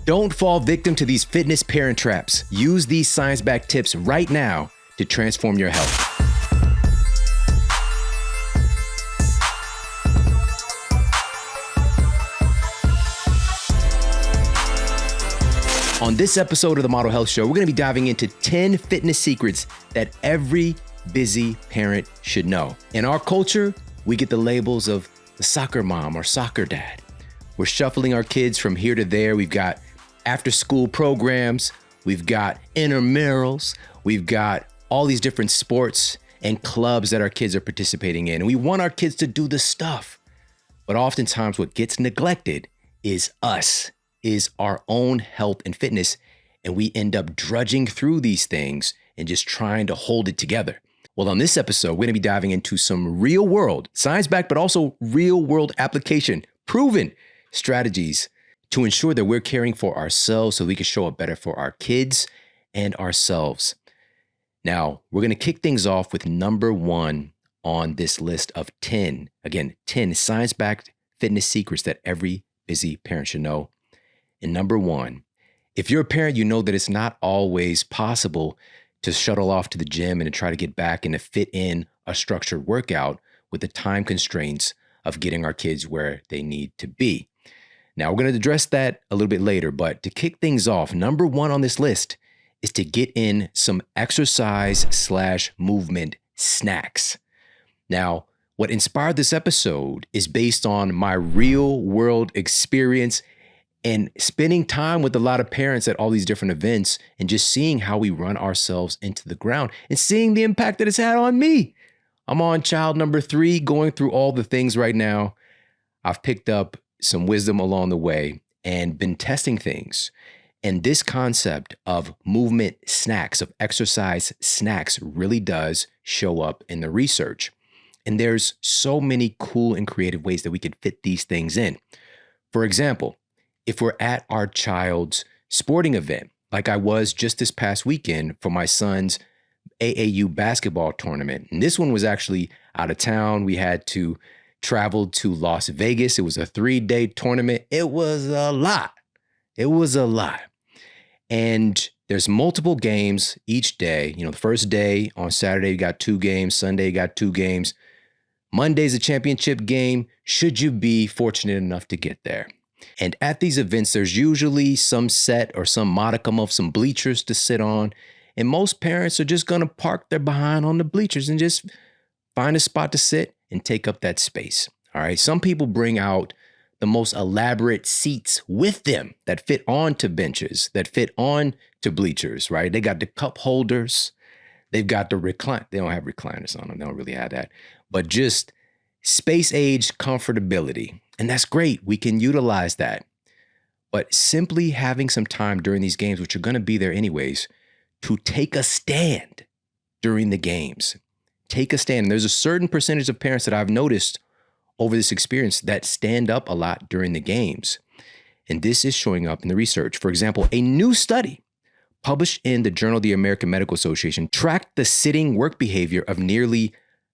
Don't fall victim to these fitness parent traps. Use these science-backed tips right now to transform your health. On this episode of the Model Health Show, we're going to be diving into 10 fitness secrets that every busy parent should know. In our culture, we get the labels of the soccer mom or soccer dad. We're shuffling our kids from here to there. We've got after-school programs. We've got intramurals. We've got all these different sports and clubs that our kids are participating in. And we want our kids to do the stuff. But oftentimes what gets neglected is us, is our own health and fitness. And we end up drudging through these things and just trying to hold it together. Well, on this episode, we're going to be diving into some real world, science-backed, but also real world application, proven strategies to ensure that we're caring for ourselves so we can show up better for our kids and ourselves. Now, we're going to kick things off with number one on this list of 10. Again, 10 science-backed fitness secrets that every busy parent should know. And number one, if you're a parent, you know that it's not always possible to shuttle off to the gym and to try to get back and to fit in a structured workout with the time constraints of getting our kids where they need to be. Now, we're going to address that a little bit later, but to kick things off, number one on this list is to get in some exercise/movement snacks. Now, what inspired this episode is based on my real world experience and spending time with a lot of parents at all these different events and just seeing how we run ourselves into the ground and seeing the impact that it's had on me. I'm on child number 3, going through all the things right now. I've picked up some wisdom along the way and been testing things. And this concept of movement snacks, of exercise snacks, really does show up in the research. And there's so many cool and creative ways that we could fit these things in. For example, if we're at our child's sporting event, like I was just this past weekend for my son's AAU basketball tournament. And this one was actually out of town. We had to travel to Las Vegas. It was a 3-day tournament. It was a lot. And there's multiple games each day. You know, the first day on Saturday, you got 2 games. Sunday, you got 2 games. Monday's a championship game, should you be fortunate enough to get there. And at these events, there's usually some set or some modicum of some bleachers to sit on. And most parents are just going to park their behind on the bleachers and just find a spot to sit and take up that space. All right. Some people bring out the most elaborate seats with them that fit onto benches, that fit on to bleachers, right? They got the cup holders. They've got the recline. They don't have recliners on them. They don't really have that. But just space age comfortability. And that's great. We can utilize that. But simply having some time during these games, which are going to be there anyways, to take a stand during the games. Take a stand. And there's a certain percentage of parents that I've noticed over this experience that stand up a lot during the games. And this is showing up in the research. For example, a new study published in the Journal of the American Medical Association tracked the sitting work behavior of nearly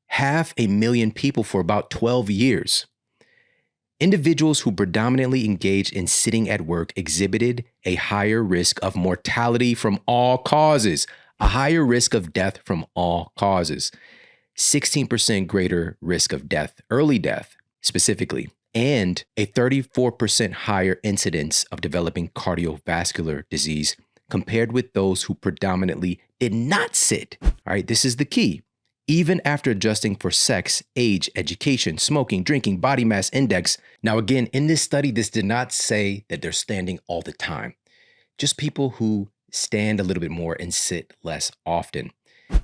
500,000 people for about 12 years. Individuals who predominantly engaged in sitting at work exhibited a higher risk of mortality from all causes, a higher risk of death from all causes. 16% greater risk of death, early death specifically, and a 34% higher incidence of developing cardiovascular disease compared with those who predominantly did not sit. All right, this is the key. Even after adjusting for sex, age, education, smoking, drinking, body mass index. Now, again, in this study, this did not say that they're standing all the time. Just people who stand a little bit more and sit less often.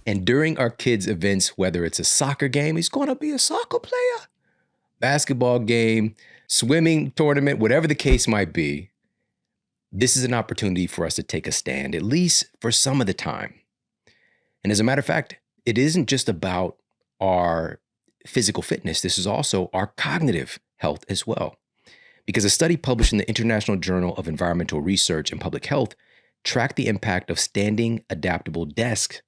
And during our kids' events, whether it's a soccer game, he's going to be a soccer player, basketball game, swimming tournament, whatever the case might be, this is an opportunity for us to take a stand, at least for some of the time. And as a matter of fact, it isn't just about our physical fitness. This is also our cognitive health as well. Because a study published in the International Journal of Environmental Research and Public Health tracked the impact of standing adaptable desks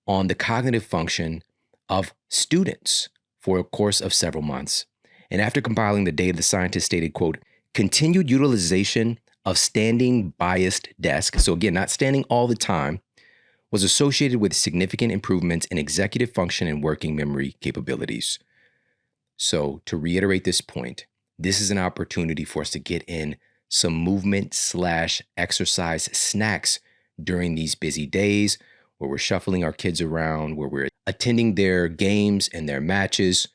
on the cognitive function of students for a course of several months. And after compiling the data, the scientists stated, quote, continued utilization of standing biased desk, so again, not standing all the time, was associated with significant improvements in executive function and working memory capabilities. So to reiterate this point, this is an opportunity for us to get in some movement/exercise snacks during these busy days where we're shuffling our kids around, where we're attending their games and their matches.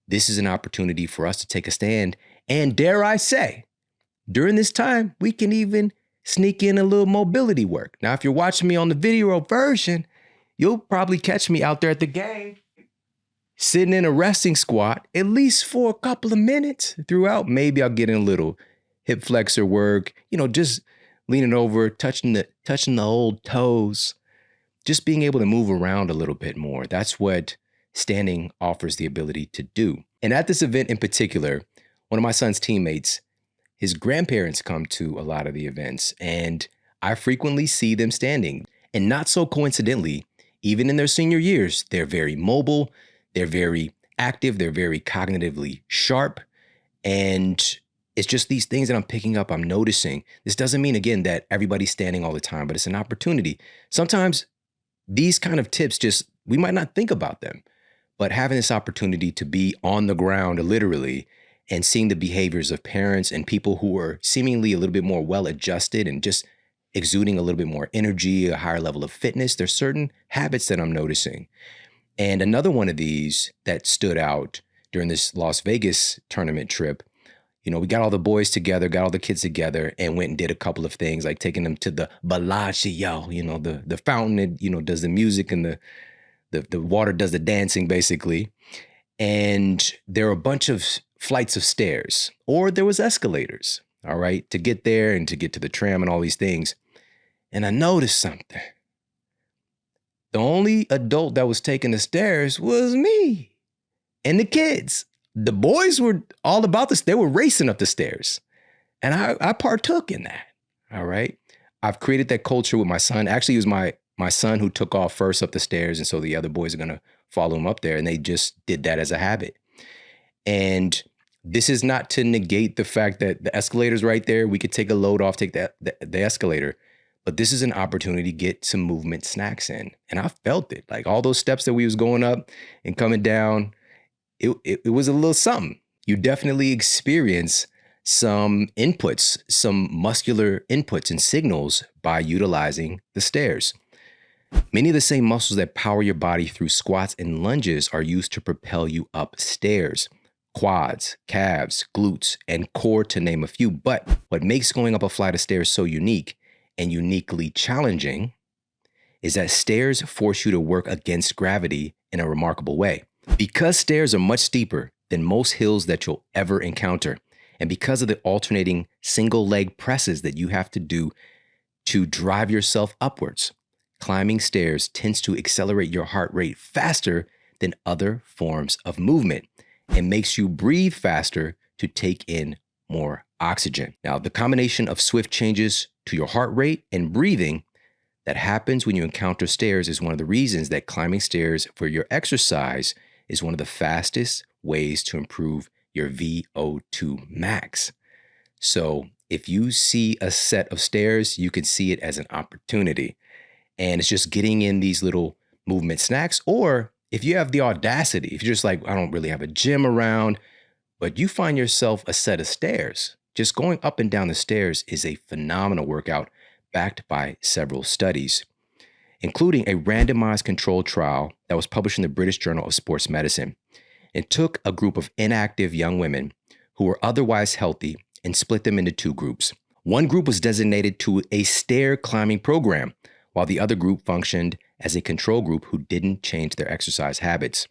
This is an opportunity for us to take a stand. And dare I say, during this time, we can even sneak in a little mobility work. Now, if you're watching me on the video version, you'll probably catch me out there at the game, sitting in a resting squat, at least for a couple of minutes throughout. Maybe I'll get in a little hip flexor work, just leaning over, touching the old toes, just being able to move around a little bit more. That's what standing offers the ability to do. And at this event in particular, one of my son's teammates, his grandparents come to a lot of the events, and I frequently see them standing. And not so coincidentally, even in their senior years, they're very mobile, they're very active, they're very cognitively sharp. And it's just these things that I'm picking up, I'm noticing. This doesn't mean, again, that everybody's standing all the time, but it's an opportunity. Sometimes these kind of tips we might not think about them, but having this opportunity to be on the ground, literally, and seeing the behaviors of parents and people who are seemingly a little bit more well-adjusted and just exuding a little bit more energy, a higher level of fitness, there's certain habits that I'm noticing. And another one of these that stood out during this Las Vegas tournament trip, we got all the boys together, got all the kids together, and went and did a couple of things, like taking them to the Bellagio, the fountain that, does the music, and the water does the dancing, basically. And there are a bunch of flights of stairs, or there was escalators, all right, to get there and to get to the tram and all these things. And I noticed something. The only adult that was taking the stairs was me and the kids. The boys were all about this. They were racing up the stairs, and I partook in that. All right. I've created that culture with my son. Actually, it was my son who took off first up the stairs. And so the other boys are going to follow him up there. And they just did that as a habit. And this is not to negate the fact that the escalator's right there. We could take a load off, take the escalator. But this is an opportunity to get some movement snacks in. And I felt it. Like all those steps that we was going up and coming down, it was a little something. You definitely experience some inputs, some muscular inputs and signals by utilizing the stairs. Many of the same muscles that power your body through squats and lunges are used to propel you upstairs. Quads, calves, glutes, and core, to name a few. But what makes going up a flight of stairs so unique and uniquely challenging is that stairs force you to work against gravity in a remarkable way. Because stairs are much steeper than most hills that you'll ever encounter, and because of the alternating single leg presses that you have to do to drive yourself upwards, climbing stairs tends to accelerate your heart rate faster than other forms of movement and makes you breathe faster to take in more oxygen. Now, the combination of swift changes to your heart rate and breathing that happens when you encounter stairs is one of the reasons that climbing stairs for your exercise is one of the fastest ways to improve your VO2 max. So if you see a set of stairs, you can see it as an opportunity. And it's just getting in these little movement snacks. Or if you have the audacity, if you're just like, I don't really have a gym around, but you find yourself a set of stairs, just going up and down the stairs is a phenomenal workout backed by several studies, including a randomized controlled trial that was published in the British Journal of Sports Medicine. It took a group of inactive young women who were otherwise healthy and split them into two groups. One group was designated to a stair climbing program, while the other group functioned as a control group who didn't change their exercise habits.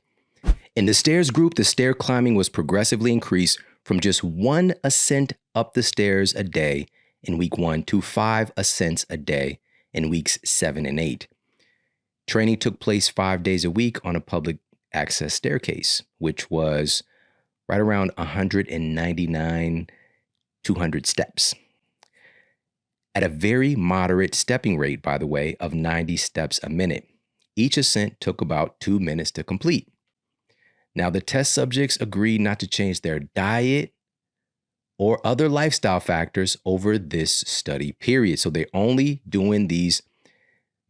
In the stairs group, the stair climbing was progressively increased from just 1 ascent up the stairs a day in week 1 to 5 ascents a day in weeks 7 and 8. Training took place 5 days a week on a public access staircase, which was right around 200 steps. At a very moderate stepping rate, by the way, of 90 steps a minute. Each ascent took about 2 minutes to complete. Now, the test subjects agreed not to change their diet or other lifestyle factors over this study period. So they're only doing these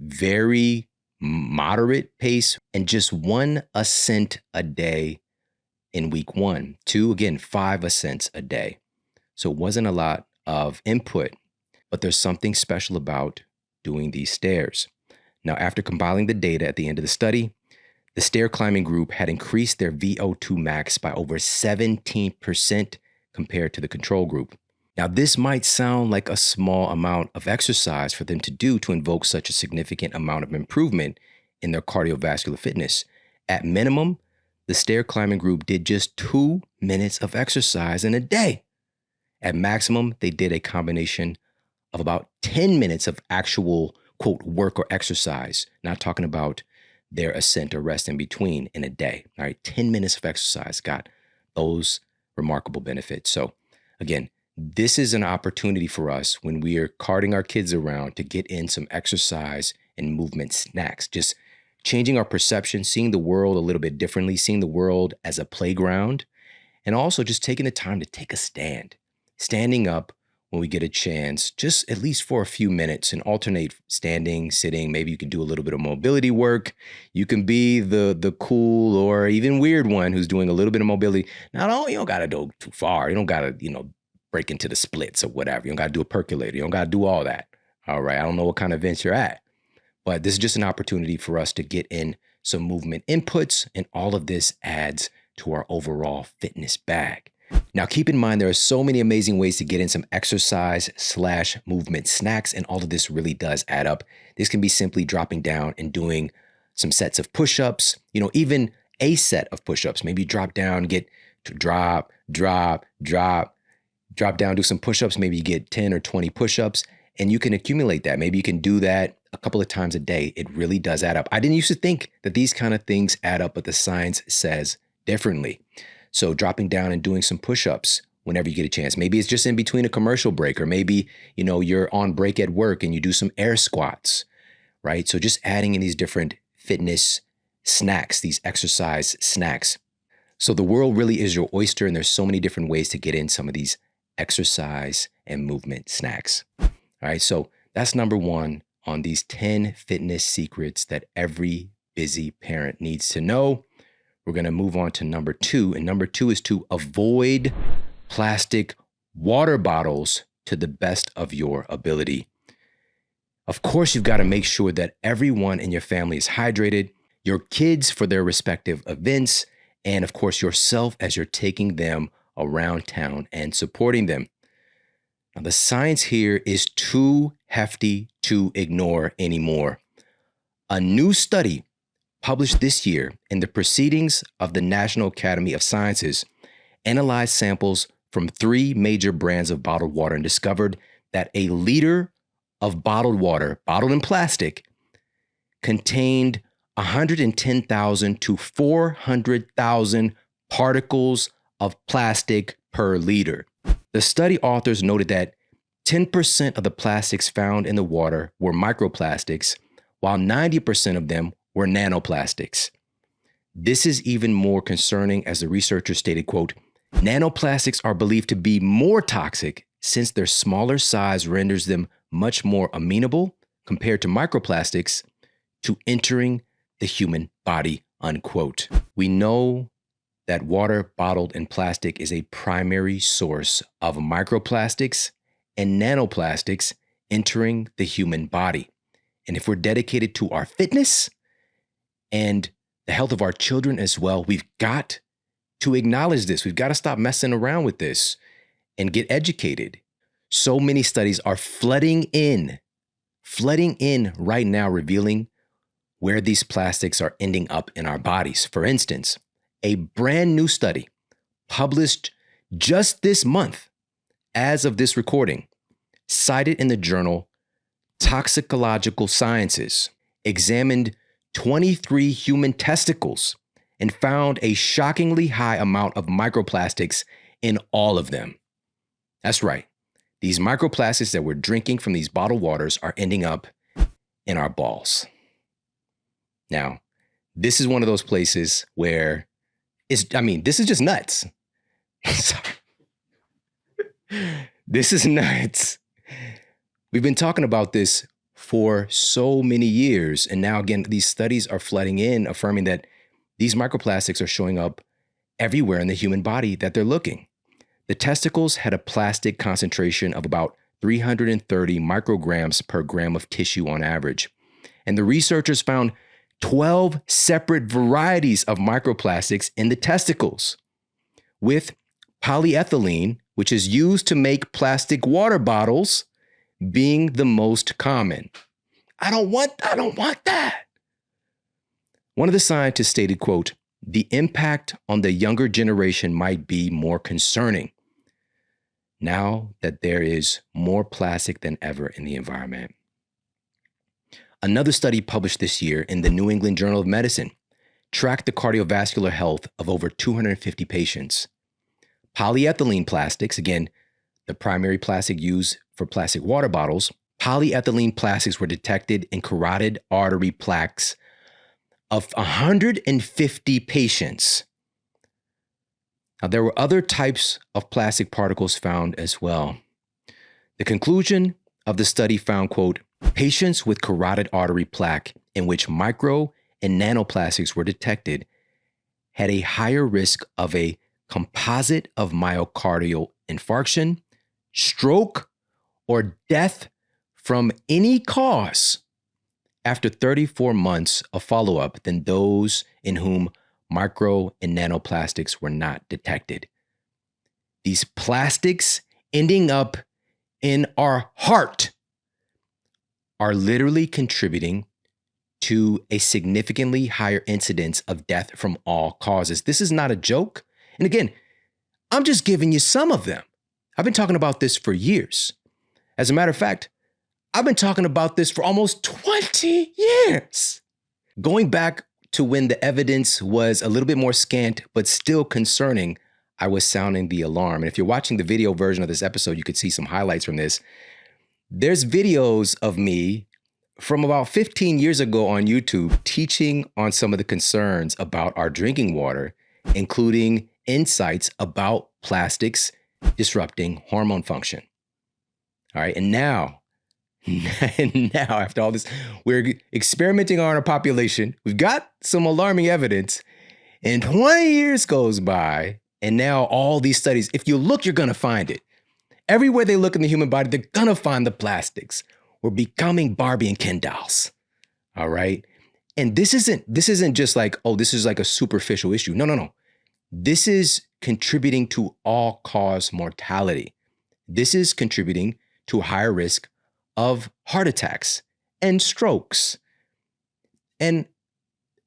very moderate pace and just 1 ascent a day in week 1. 2, again, 5 ascents a day. So it wasn't a lot of input, but there's something special about doing these stairs. Now, after compiling the data at the end of the study, the stair climbing group had increased their VO2 max by over 17% compared to the control group. Now, this might sound like a small amount of exercise for them to do to invoke such a significant amount of improvement in their cardiovascular fitness. At minimum, the stair climbing group did just 2 minutes of exercise in a day. At maximum, they did a combination of about 10 minutes of actual, quote, work or exercise, not talking about their ascent or rest in between in a day. All right, 10 minutes of exercise got those remarkable benefits. So again, this is an opportunity for us when we are carting our kids around to get in some exercise and movement snacks, just changing our perception, seeing the world a little bit differently, seeing the world as a playground, and also just taking the time to take a stand, standing up when we get a chance, just at least for a few minutes, and alternate standing, sitting. Maybe you can do a little bit of mobility work. You can be the cool or even weird one who's doing a little bit of mobility. Now, you don't got to go too far. You don't got to, break into the splits or whatever. You don't got to do a percolator. You don't got to do all that. All right. I don't know what kind of events you're at, but this is just an opportunity for us to get in some movement inputs, and all of this adds to our overall fitness bag. Now, keep in mind, there are so many amazing ways to get in some exercise/movement snacks, and all of this really does add up. This can be simply dropping down and doing some sets of push-ups, even a set of push-ups. Maybe drop down, get to drop down, do some push-ups. Maybe you get 10 or 20 push-ups, and you can accumulate that. Maybe you can do that a couple of times a day. It really does add up. I didn't used to think that these kind of things add up, but the science says differently. So dropping down and doing some push-ups whenever you get a chance. Maybe it's just in between a commercial break, or maybe, you're on break at work and you do some air squats, right? So just adding in these different fitness snacks, these exercise snacks. So the world really is your oyster, and there's so many different ways to get in some of these exercise and movement snacks. All right, so that's number 1 on these 10 fitness secrets that every busy parent needs to know. We're going to move on to number 2, and number 2 is to avoid plastic water bottles to the best of your ability. Of course, you've got to make sure that everyone in your family is hydrated, your kids for their respective events, and of course, yourself as you're taking them around town and supporting them. Now, the science here is too hefty to ignore anymore. A new study published this year in the Proceedings of the National Academy of Sciences analyzed samples from 3 major brands of bottled water and discovered that a liter of bottled water, bottled in plastic, contained 110,000 to 400,000 particles of plastic per liter. The study authors noted that 10% of the plastics found in the water were microplastics, while 90% of them were nanoplastics. This is even more concerning, as the researchers stated, quote, "Nanoplastics are believed to be more toxic since their smaller size renders them much more amenable compared to microplastics to entering the human body," unquote. We know that water bottled in plastic is a primary source of microplastics and nanoplastics entering the human body. And if we're dedicated to our fitness and the health of our children as well, we've got to acknowledge this. We've got to stop messing around with this and get educated. So many studies are flooding in right now, revealing where these plastics are ending up in our bodies. For instance, a brand new study published just this month, as of this recording, cited in the journal Toxicological Sciences, examined 23 human testicles and found a shockingly high amount of microplastics in all of them. That's right. These microplastics that we're drinking from these bottled waters are ending up in our balls. Now, this is one of those places where this is just nuts. Sorry. This is nuts. We've been talking about this for so many years. And now, again, these studies are flooding in, affirming that these microplastics are showing up everywhere in the human body that they're looking. The testicles had a plastic concentration of about 330 micrograms per gram of tissue on average. And the researchers found 12 separate varieties of microplastics in the testicles, with polyethylene, which is used to make plastic water bottles, being the most common. I don't want that. One of the scientists stated, quote, "The impact on the younger generation might be more concerning now that there is more plastic than ever in the environment." Another study published this year in the New England Journal of Medicine tracked the cardiovascular health of over 250 patients. Polyethylene plastics, again, the primary plastic used for plastic water bottles, polyethylene plastics were detected in carotid artery plaques of 150 patients. Now, there were other types of plastic particles found as well. The conclusion of the study found, quote, "Patients with carotid artery plaque in which micro and nanoplastics were detected had a higher risk of a composite of myocardial infarction, stroke, or death from any cause after 34 months of follow-up than those in whom micro and nanoplastics were not detected." These plastics ending up in our heart are literally contributing to a significantly higher incidence of death from all causes. This is not a joke. And again, I'm just giving you some of them. I've been talking about this for years. As a matter of fact, I've been talking about this for almost 20 years. Going back to when the evidence was a little bit more scant, but still concerning, I was sounding the alarm. And if you're watching the video version of this episode, you could see some highlights from this. There's videos of me from about 15 years ago on YouTube teaching on some of the concerns about our drinking water, including insights about plastics disrupting hormone function. All right. And now after all this, we're experimenting on our population. We've got some alarming evidence, and 20 years goes by, and now all these studies, if you look, you're going to find it. Everywhere they look in the human body, they're going to find the plastics. We're becoming Barbie and Ken dolls. All right. And this isn't just like, oh, this is like a superficial issue. No. This is contributing to all-cause mortality. This is contributing to a higher risk of heart attacks and strokes and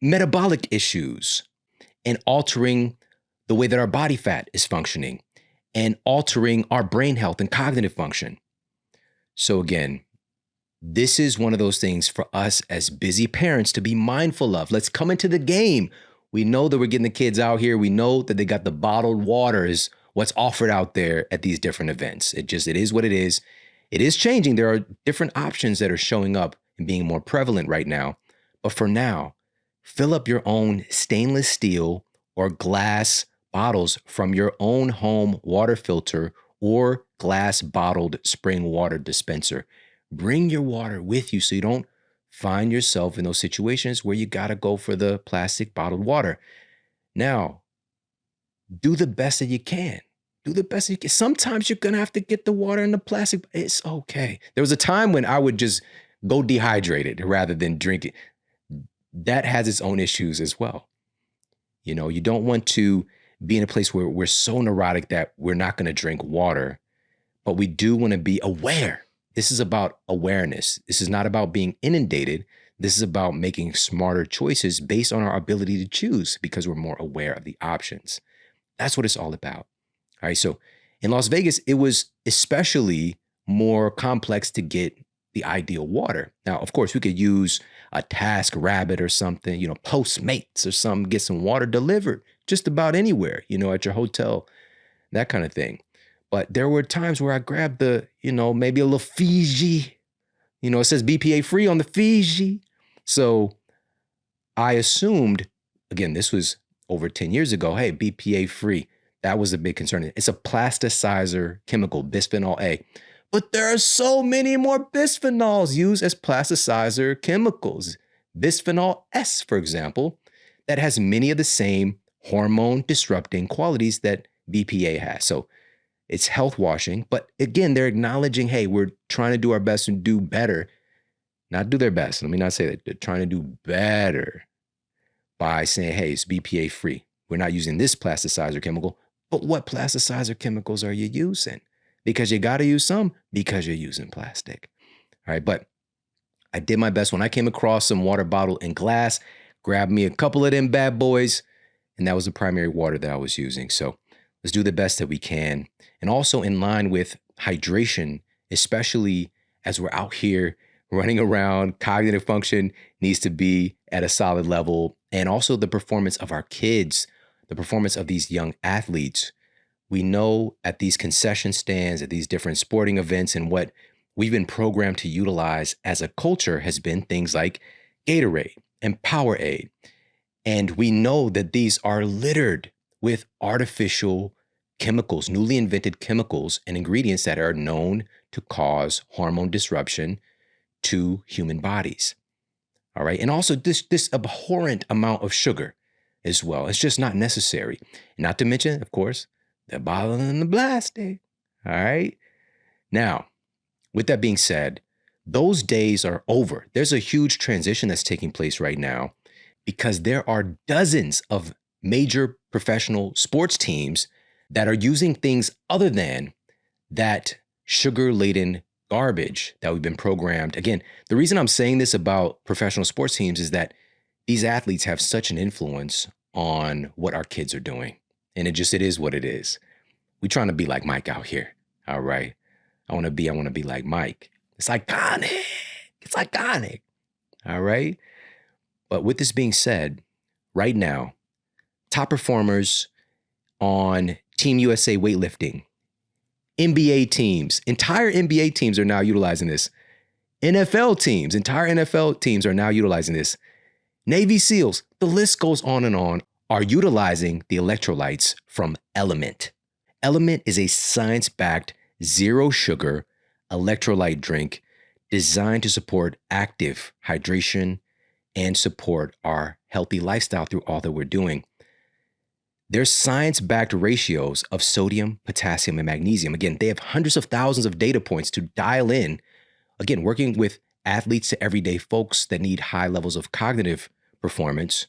metabolic issues, and altering the way that our body fat is functioning and altering our brain health and cognitive function. So again, this is one of those things for us as busy parents to be mindful of. Let's come into the game. We know that we're getting the kids out here. We know that they got the bottled water is what's offered out there at these different events. It is what it is. It is changing. There are different options that are showing up and being more prevalent right now. But for now, fill up your own stainless steel or glass bottles from your own home water filter or glass bottled spring water dispenser. Bring your water with you so you don't find yourself in those situations where you got to go for the plastic bottled water. Now, do the best that you can. Do the best that you can. Sometimes you're going to have to get the water in the plastic. It's okay. There was a time when I would just go dehydrated rather than drink it. That has its own issues as well. You know, you don't want to be in a place where we're so neurotic that we're not going to drink water, but we do want to be aware. This is about awareness. This is not about being inundated. This is about making smarter choices based on our ability to choose because we're more aware of the options. That's what it's all about. All right. So in Las Vegas, it was especially more complex to get the ideal water. Now, of course, we could use a Task Rabbit or something, Postmates or something, get some water delivered just about anywhere, at your hotel, that kind of thing. But there were times where I grabbed the, maybe a little Fiji, it says BPA free on the Fiji. So I assumed, again, this was over 10 years ago, hey, BPA free. That was a big concern. It's a plasticizer chemical, bisphenol A. But there are so many more bisphenols used as plasticizer chemicals. Bisphenol S, for example, that has many of the same hormone disrupting qualities that BPA has. So it's health washing. But again, they're acknowledging, hey, we're trying to do our best and do better. Not do their best. Let me not say that. They're trying to do better by saying, hey, it's BPA free. We're not using this plasticizer chemical. But what plasticizer chemicals are you using? Because you got to use some because you're using plastic. All right. But I did my best when I came across some water bottle and glass, grabbed me a couple of them bad boys, and that was the primary water that I was using. So let's do the best that we can. And also in line with hydration, especially as we're out here running around, cognitive function needs to be at a solid level. And also the performance of our kids, the performance of these young athletes. We know at these concession stands, at these different sporting events, and what we've been programmed to utilize as a culture has been things like Gatorade and Powerade. And we know that these are littered with artificial chemicals, newly invented chemicals and ingredients that are known to cause hormone disruption to human bodies. All right. And also this abhorrent amount of sugar as well. It's just not necessary. Not to mention, of course, the bottle and the plastic. All right. Now, with that being said, those days are over. There's a huge transition that's taking place right now because there are dozens of major professional sports teams that are using things other than that sugar-laden garbage that we've been programmed. Again, the reason I'm saying this about professional sports teams is that these athletes have such an influence on what our kids are doing. And it is what it is. We're trying to be like Mike out here. All right. I want to be like Mike. It's iconic. It's iconic. All right. But with this being said, right now, top performers on Team USA weightlifting, NBA teams, entire NBA teams are now utilizing this. NFL teams, entire NFL teams are now utilizing this. Navy SEALs, the list goes on and on, are utilizing the electrolytes from Element. Element is a science-backed, zero sugar electrolyte drink designed to support active hydration and support our healthy lifestyle through all that we're doing. There's science-backed ratios of sodium, potassium, and magnesium. Again, they have hundreds of thousands of data points to dial in. Again, working with athletes to everyday folks that need high levels of cognitive performance,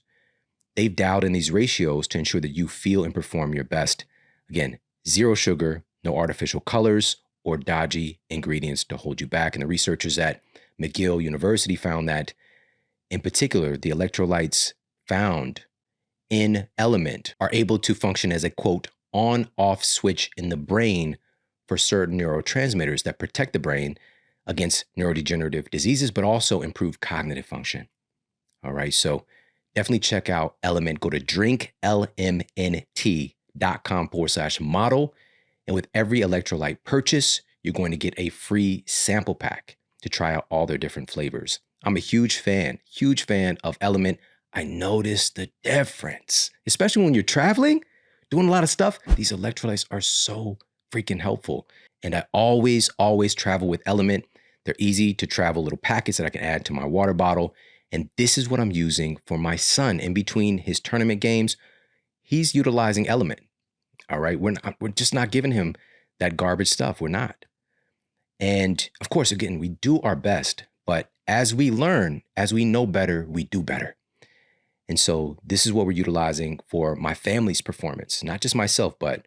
they've dialed in these ratios to ensure that you feel and perform your best. Again, zero sugar, no artificial colors or dodgy ingredients to hold you back. And the researchers at McGill University found that, in particular, the electrolytes found in Element are able to function as a, quote, on-off switch in the brain for certain neurotransmitters that protect the brain against neurodegenerative diseases, but also improve cognitive function. All right, so definitely check out Element. Go to drinklmnt.com/model. And with every electrolyte purchase, you're going to get a free sample pack to try out all their different flavors. I'm a huge fan of Element. I noticed the difference, especially when you're traveling, doing a lot of stuff. These electrolytes are so freaking helpful. And I always travel with Element. They're easy to travel little packets that I can add to my water bottle. And this is what I'm using for my son in between his tournament games. He's utilizing Element. All right. We're just not giving him that garbage stuff. We're not. And of course, again, we do our best. But as we learn, as we know better, we do better. And so this is what we're utilizing for my family's performance, not just myself, but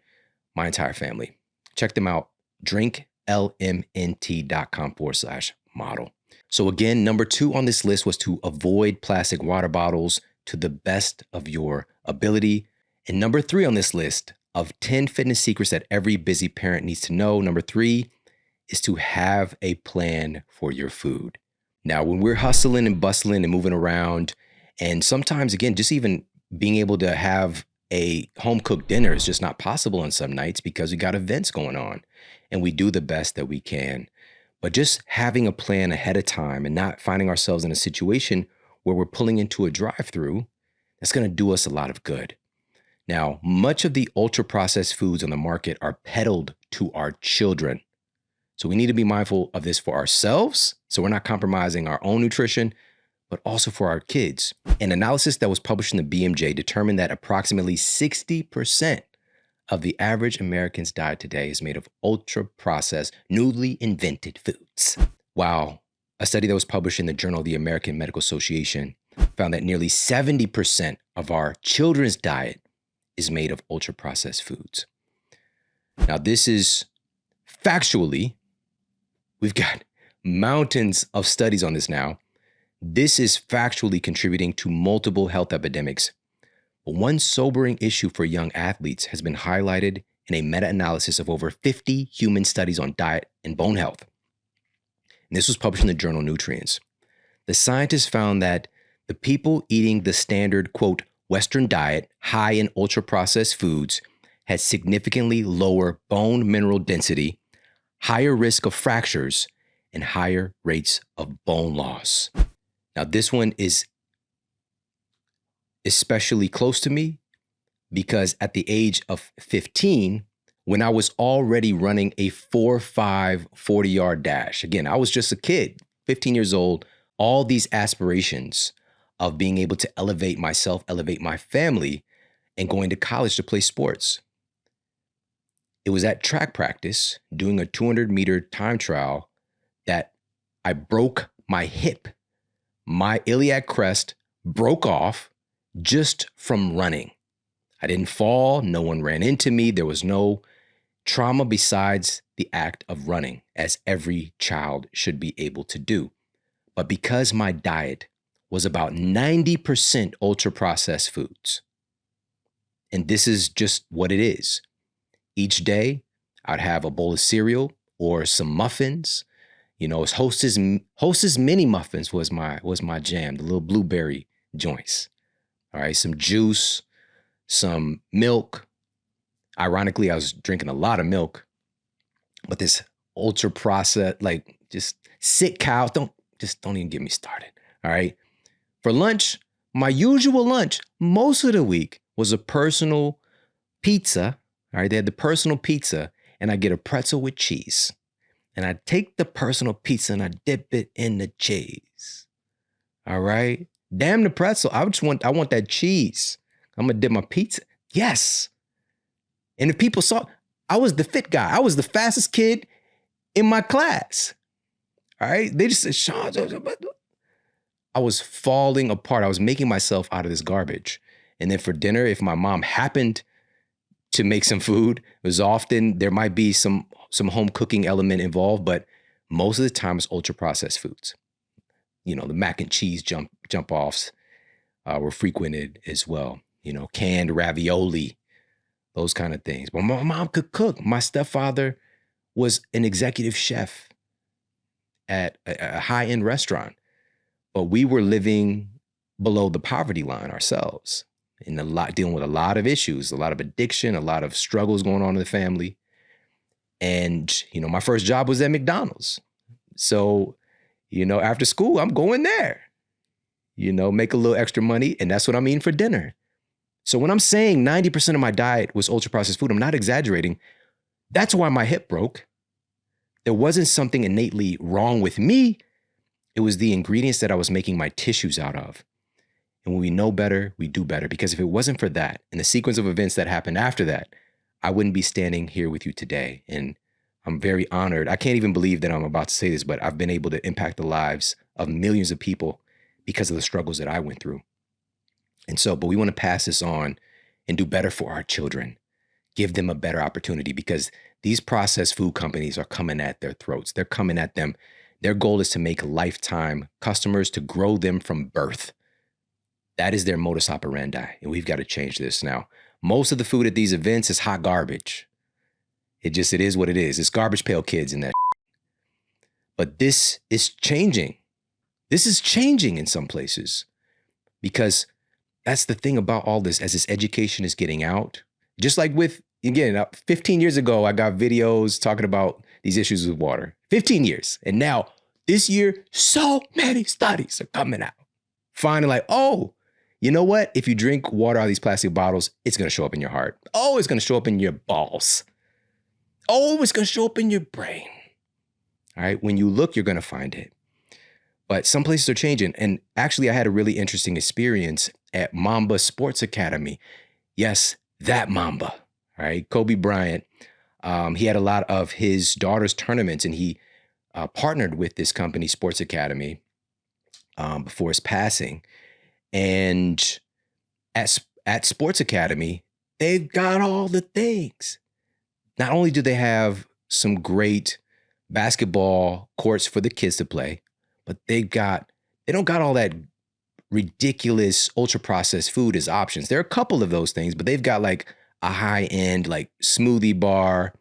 my entire family. Check them out. drinklmnt.com/model. So again, number 2 on this list was to avoid plastic water bottles to the best of your ability. And number 3 on this list of 10 fitness secrets that every busy parent needs to know, number 3 is to have a plan for your food. Now, when we're hustling and bustling and moving around, and sometimes, again, just even being able to have a home-cooked dinner is just not possible on some nights because we got events going on, and we do the best that we can. But just having a plan ahead of time and not finding ourselves in a situation where we're pulling into a drive-through, that's going to do us a lot of good. Now, much of the ultra-processed foods on the market are peddled to our children. So we need to be mindful of this for ourselves, so we're not compromising our own nutrition, but also for our kids. An analysis that was published in the BMJ determined that approximately 60% of the average American's diet today is made of ultra-processed, newly invented foods. Wow. A study that was published in the Journal of the American Medical Association found that nearly 70% of our children's diet is made of ultra-processed foods. Now, this is factually, we've got mountains of studies on this now. This is factually contributing to multiple health epidemics. But one sobering issue for young athletes has been highlighted in a meta-analysis of over 50 human studies on diet and bone health. And this was published in the journal Nutrients. The scientists found that the people eating the standard, quote, Western diet, high in ultra-processed foods, had significantly lower bone mineral density, higher risk of fractures, and higher rates of bone loss. Now, this one is especially close to me because at the age of 15, when I was already running a 4.5 40-yard dash, again, I was just a kid, 15 years old, all these aspirations of being able to elevate myself, elevate my family, and going to college to play sports. It was at track practice, doing a 200-meter time trial, that I broke my hip. My iliac crest broke off just from running. I didn't fall. No one ran into me. There was no trauma besides the act of running, as every child should be able to do. But because my diet was about 90% ultra-processed foods, and this is just what it is. Each day, I'd have a bowl of cereal or some muffins. You know, Hostess mini muffins was my jam, the little blueberry joints. All right, some juice, some milk. Ironically, I was drinking a lot of milk, but this ultra processed, like just sick cows, don't even get me started. All right. For lunch, my usual lunch most of the week was a personal pizza. All right, they had the personal pizza, and I get a pretzel with cheese. And I take the personal pizza and I dip it in the cheese. All right. Damn the pretzel. I want that cheese. I'm gonna dip my pizza. Yes. And if people saw, I was the fit guy. I was the fastest kid in my class. All right. They just said, Shawn, I was falling apart. I was making myself out of this garbage. And then for dinner, if my mom happened to make some food, it was often, there might be some home cooking element involved, but most of the time it's ultra processed foods. You know, the mac and cheese jump offs were frequented as well. You know, canned ravioli, those kind of things. But my mom could cook. My stepfather was an executive chef at a high-end restaurant, but we were living below the poverty line ourselves, and dealing with a lot of issues, a lot of addiction, a lot of struggles going on in the family. And, you know, my first job was at McDonald's. So, you know, after school, I'm going there, you know, make a little extra money. And that's what I'm eating for dinner. So when I'm saying 90% of my diet was ultra processed food, I'm not exaggerating. That's why my hip broke. There wasn't something innately wrong with me. It was the ingredients that I was making my tissues out of. And when we know better, we do better. Because if it wasn't for that and the sequence of events that happened after that, I wouldn't be standing here with you today. And I'm very honored. I can't even believe that I'm about to say this, but I've been able to impact the lives of millions of people because of the struggles that I went through. And so, but we want to pass this on and do better for our children, give them a better opportunity, because these processed food companies are coming at their throats. They're coming at them. Their goal is to make lifetime customers, to grow them from birth. That is their modus operandi. And we've got to change this now. Most of the food at these events is hot garbage. It is what it is. It's garbage pail kids in that. But this is changing. This is changing in some places, because that's the thing about all this. As this education is getting out, just like with, again, 15 years ago, I got videos talking about these issues with water. 15 years. And now this year, so many studies are coming out. Finally, like, oh, You know what? If you drink water out of these plastic bottles, it's going to show up in your heart. Oh, it's going to show up in your balls. Oh, it's going to show up in your brain. All right. When you look, you're going to find it. But some places are changing. And actually, I had a really interesting experience at Mamba Sports Academy. Yes, that Mamba. All right. Kobe Bryant. He had a lot of his daughter's tournaments, and he partnered with this company, Sports Academy, before his passing. And at Sports Academy, they've got all the things. Not only do they have some great basketball courts for the kids to play, but they don't got all that ridiculous ultra processed food as options. There are a couple of those things, but they've got like a high end like smoothie bar.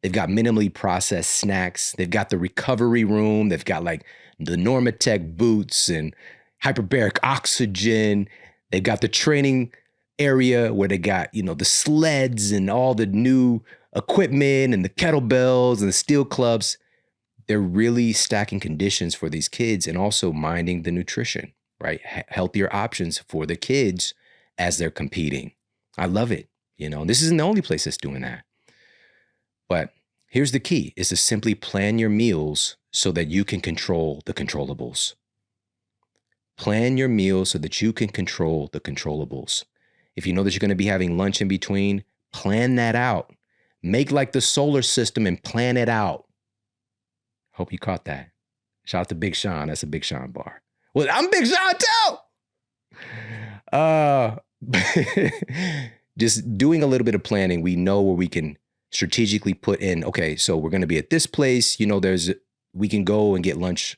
They've got minimally processed snacks. They've got the recovery room. They've got like the Normatec boots and hyperbaric oxygen. They've got the training area where they got, the sleds and all the new equipment and the kettlebells and the steel clubs. They're really stacking conditions for these kids and also minding the nutrition, right? Healthier options for the kids as they're competing. I love it. This isn't the only place that's doing that. But here's the key, is to simply plan your meals so that you can control the controllables. Plan your meals so that you can control the controllables. If you know that you're going to be having lunch in between, plan that out. Make like the solar system and plan it out. Hope you caught that. Shout out to Big Sean. That's a Big Sean bar. Well, I'm Big Sean too. Just doing a little bit of planning, we know where we can strategically put in, okay, so we're going to be at this place, we can go and get lunch,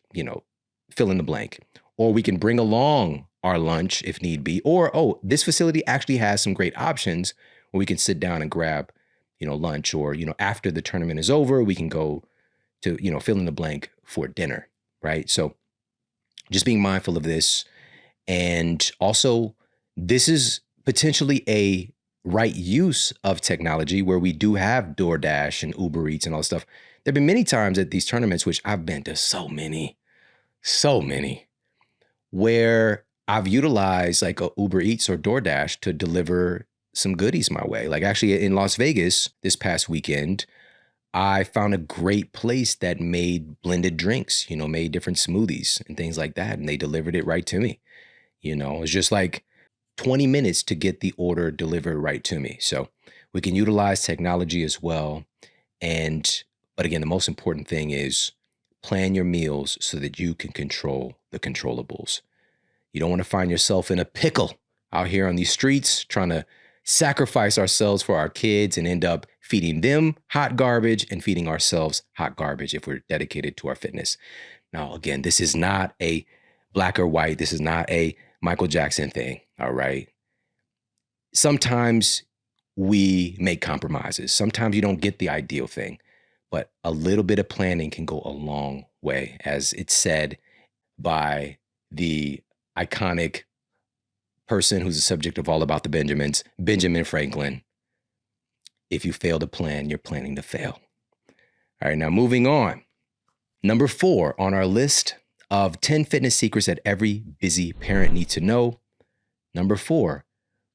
fill in the blank, or we can bring along our lunch if need be, or, this facility actually has some great options where we can sit down and grab, lunch, or, after the tournament is over, we can go to, fill in the blank for dinner, right? So just being mindful of this. And also, this is potentially a right use of technology where we do have DoorDash and Uber Eats and all this stuff. There've been many times at these tournaments, which I've been to so many, where I've utilized like a Uber Eats or DoorDash to deliver some goodies my way. Like actually in Las Vegas this past weekend, I found a great place that made blended drinks, made different smoothies and things like that. And they delivered it right to me. It's just like 20 minutes to get the order delivered right to me. So we can utilize technology as well. But again, the most important thing is plan your meals so that you can control the controllables. You don't want to find yourself in a pickle out here on these streets trying to sacrifice ourselves for our kids and end up feeding them hot garbage and feeding ourselves hot garbage if we're dedicated to our fitness. Now, again, this is not a black or white. This is not a Michael Jackson thing, all right? Sometimes we make compromises. Sometimes you don't get the ideal thing, but a little bit of planning can go a long way, as it's said by the iconic person who's the subject of All About the Benjamins, Benjamin Franklin. If you fail to plan, you're planning to fail. All right, now moving on. Number 4 on our list of 10 fitness secrets that every busy parent needs to know. Number 4,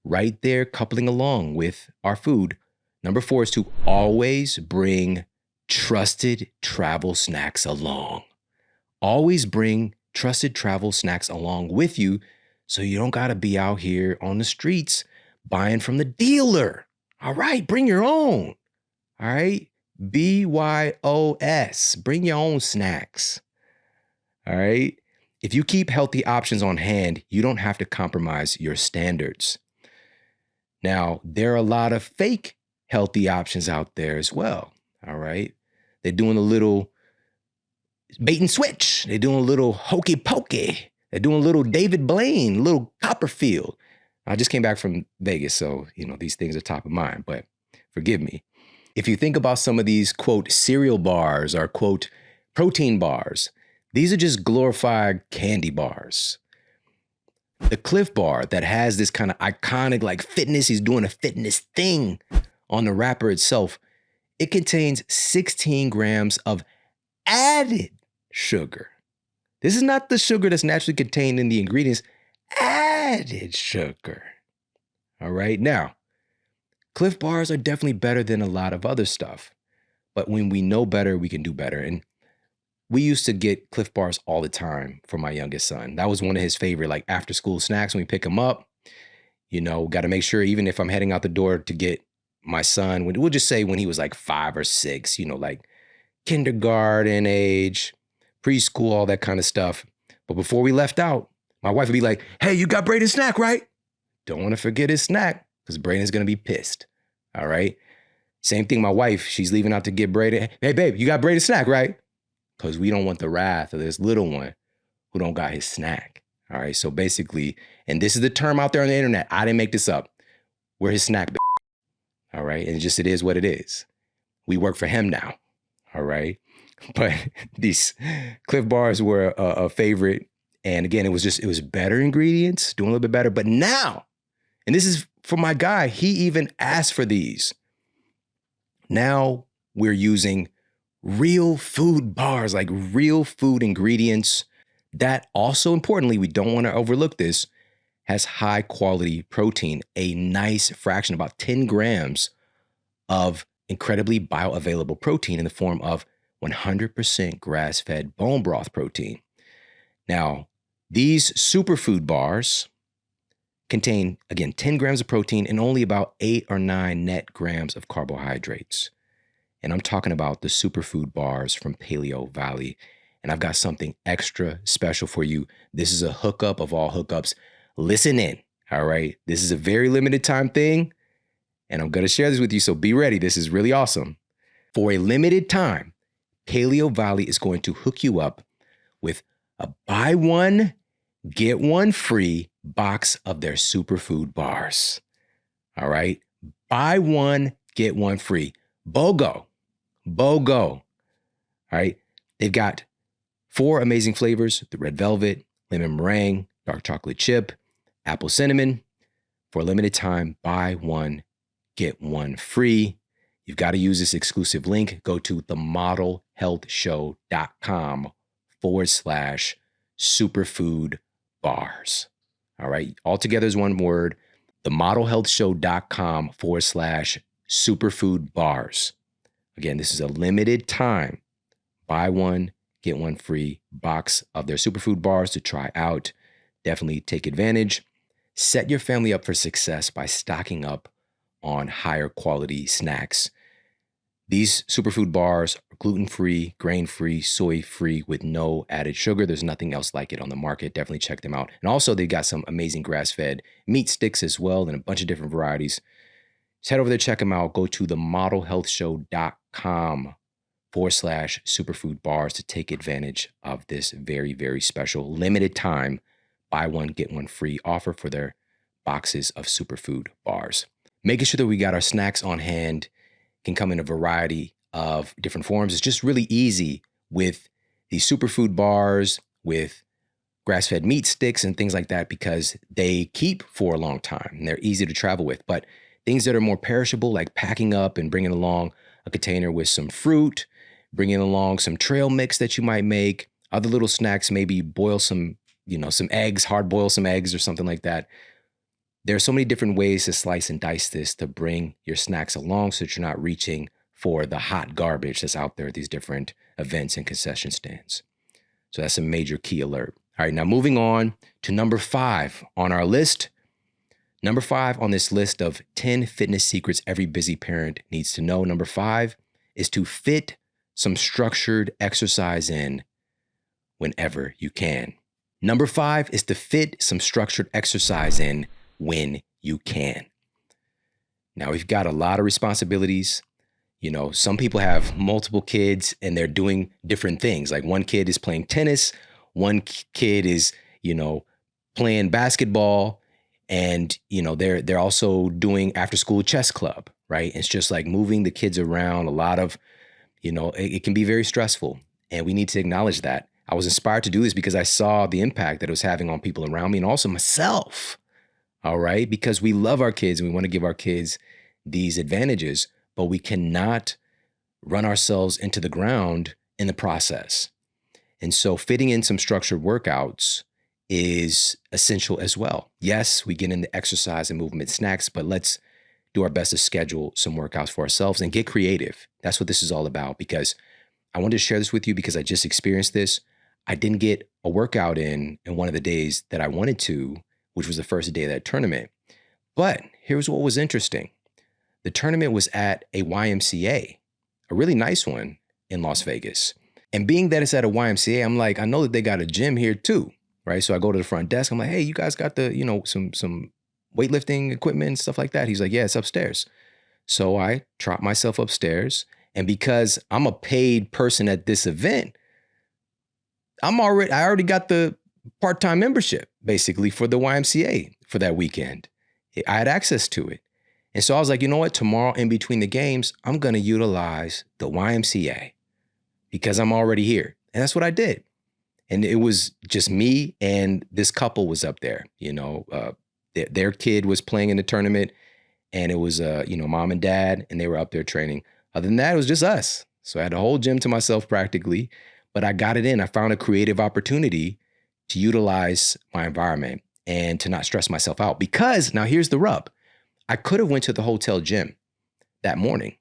right there, coupling along with our food. Number 4 is to always bring trusted travel snacks along. Always bring trusted travel snacks along with you so you don't got to be out here on the streets buying from the dealer. All right, bring your own. All right, BYOS, bring your own snacks. All right, if you keep healthy options on hand, you don't have to compromise your standards. Now, there are a lot of fake healthy options out there as well. All right, they're doing a little bait and switch. They're doing a little hokey pokey. They're doing a little David Blaine, a little Copperfield. I just came back from Vegas, so, these things are top of mind, but forgive me. If you think about some of these, quote, cereal bars or, quote, protein bars, these are just glorified candy bars. The Cliff Bar that has this kind of iconic, like fitness, he's doing a fitness thing on the wrapper itself, it contains 16 grams of added sugar. This is not the sugar that's naturally contained in the ingredients. added sugar. All right. Now, Cliff Bars are definitely better than a lot of other stuff. But when we know better, we can do better. And we used to get Cliff Bars all the time for my youngest son. That was one of his favorite, like after school snacks when we pick him up. Got to make sure, even if I'm heading out the door to get my son, we'll just say when he was like 5 or 6, like kindergarten age, preschool, all that kind of stuff. But before we left out, my wife would be like, hey, you got Braden's snack, right? Don't want to forget his snack because Braden's going to be pissed. All right. Same thing, my wife, she's leaving out to get Braden. Hey, babe, you got Braden's snack, right? Because we don't want the wrath of this little one who don't got his snack. All right. So basically, and this is the term out there on the internet. I didn't make this up. We're his snack. All right. And it is what it is. We work for him now. All right. But these Cliff Bars were a favorite. And again, it was better ingredients, doing a little bit better. But now, and this is for my guy, he even asked for these. Now we're using real food bars, like real food ingredients that also, importantly, we don't want to overlook this, has high quality protein, a nice fraction, about 10 grams of incredibly bioavailable protein in the form of 100% grass-fed bone broth protein. Now, these superfood bars contain, again, 10 grams of protein and only about 8 or 9 net grams of carbohydrates. And I'm talking about the superfood bars from Paleo Valley. And I've got something extra special for you. This is a hookup of all hookups. Listen in, all right? This is a very limited time thing, and I'm going to share this with you, so be ready. This is really awesome. For a limited time, Paleo Valley is going to hook you up with a buy one, get one free box of their superfood bars. All right? Buy one, get one free. BOGO. All right? They've got 4 amazing flavors: the red velvet, lemon meringue, dark chocolate chip, apple cinnamon. For a limited time, buy one, get one free. You've got to use this exclusive link. Go to themodelhealthshow.com/superfood bars. All right. All together is one word. themodelhealthshow.com/superfood bars. Again, this is a limited time. Buy one, get one free box of their superfood bars to try out. Definitely take advantage. Set your family up for success by stocking up on higher quality snacks. These superfood bars are gluten-free, grain-free, soy-free with no added sugar. There's nothing else like it on the market. Definitely check them out. And also, they've got some amazing grass-fed meat sticks as well, and a bunch of different varieties. Just head over there, check them out. Go to themodelhealthshow.com/superfood bars to take advantage of this very, very special limited time buy one, get one free offer for their boxes of superfood bars. Making sure that we got our snacks on hand can come in a variety of different forms. It's just really easy with these superfood bars, with grass-fed meat sticks and things like that, because they keep for a long time and they're easy to travel with. But things that are more perishable, like packing up and bringing along a container with some fruit, bringing along some trail mix that you might make, other little snacks, maybe boil some eggs, hard boil some eggs or something like that. There are so many different ways to slice and dice this to bring your snacks along so that you're not reaching for the hot garbage that's out there at these different events and concession stands. So that's a major key alert. All right, now moving on to number 5 on our list. Number 5 on this list of 10 fitness secrets every busy parent needs to know. Number 5 is to fit some structured exercise in whenever you can. Number 5 is to fit some structured exercise in when you can. Now, we've got a lot of responsibilities. Some people have multiple kids and they're doing different things. Like one kid is playing tennis, one kid is, playing basketball, and, they're also doing after school chess club, right? It's just like moving the kids around. A lot of, it can be very stressful, and we need to acknowledge that. I was inspired to do this because I saw the impact that it was having on people around me and also myself. All right. Because we love our kids and we want to give our kids these advantages, but we cannot run ourselves into the ground in the process. And so fitting in some structured workouts is essential as well. Yes, we get into exercise and movement snacks, but let's do our best to schedule some workouts for ourselves and get creative. That's what this is all about, because I wanted to share this with you because I just experienced this. I didn't get a workout in one of the days that I wanted to, which was the first day of that tournament. But here's what was interesting. The tournament was at a YMCA, a really nice one in Las Vegas. And being that it's at a YMCA, I'm like, I know that they got a gym here too, right? So I go to the front desk. I'm like, hey, you guys got the, some weightlifting equipment and stuff like that? He's like, yeah, it's upstairs. So I trot myself upstairs. And because I'm a paid person at this event, I already got the part-time membership basically for the YMCA for that weekend. I had access to it. And so I was like, you know what? Tomorrow in between the games, I'm going to utilize the YMCA because I'm already here. And that's what I did. And it was just me and this couple was up there, their kid was playing in the tournament, and it was, mom and dad, and they were up there training. Other than that, it was just us. So I had the whole gym to myself practically, but I got it in. I found a creative opportunity to utilize my environment and to not stress myself out, because now here's the rub. I could have went to the hotel gym that morning,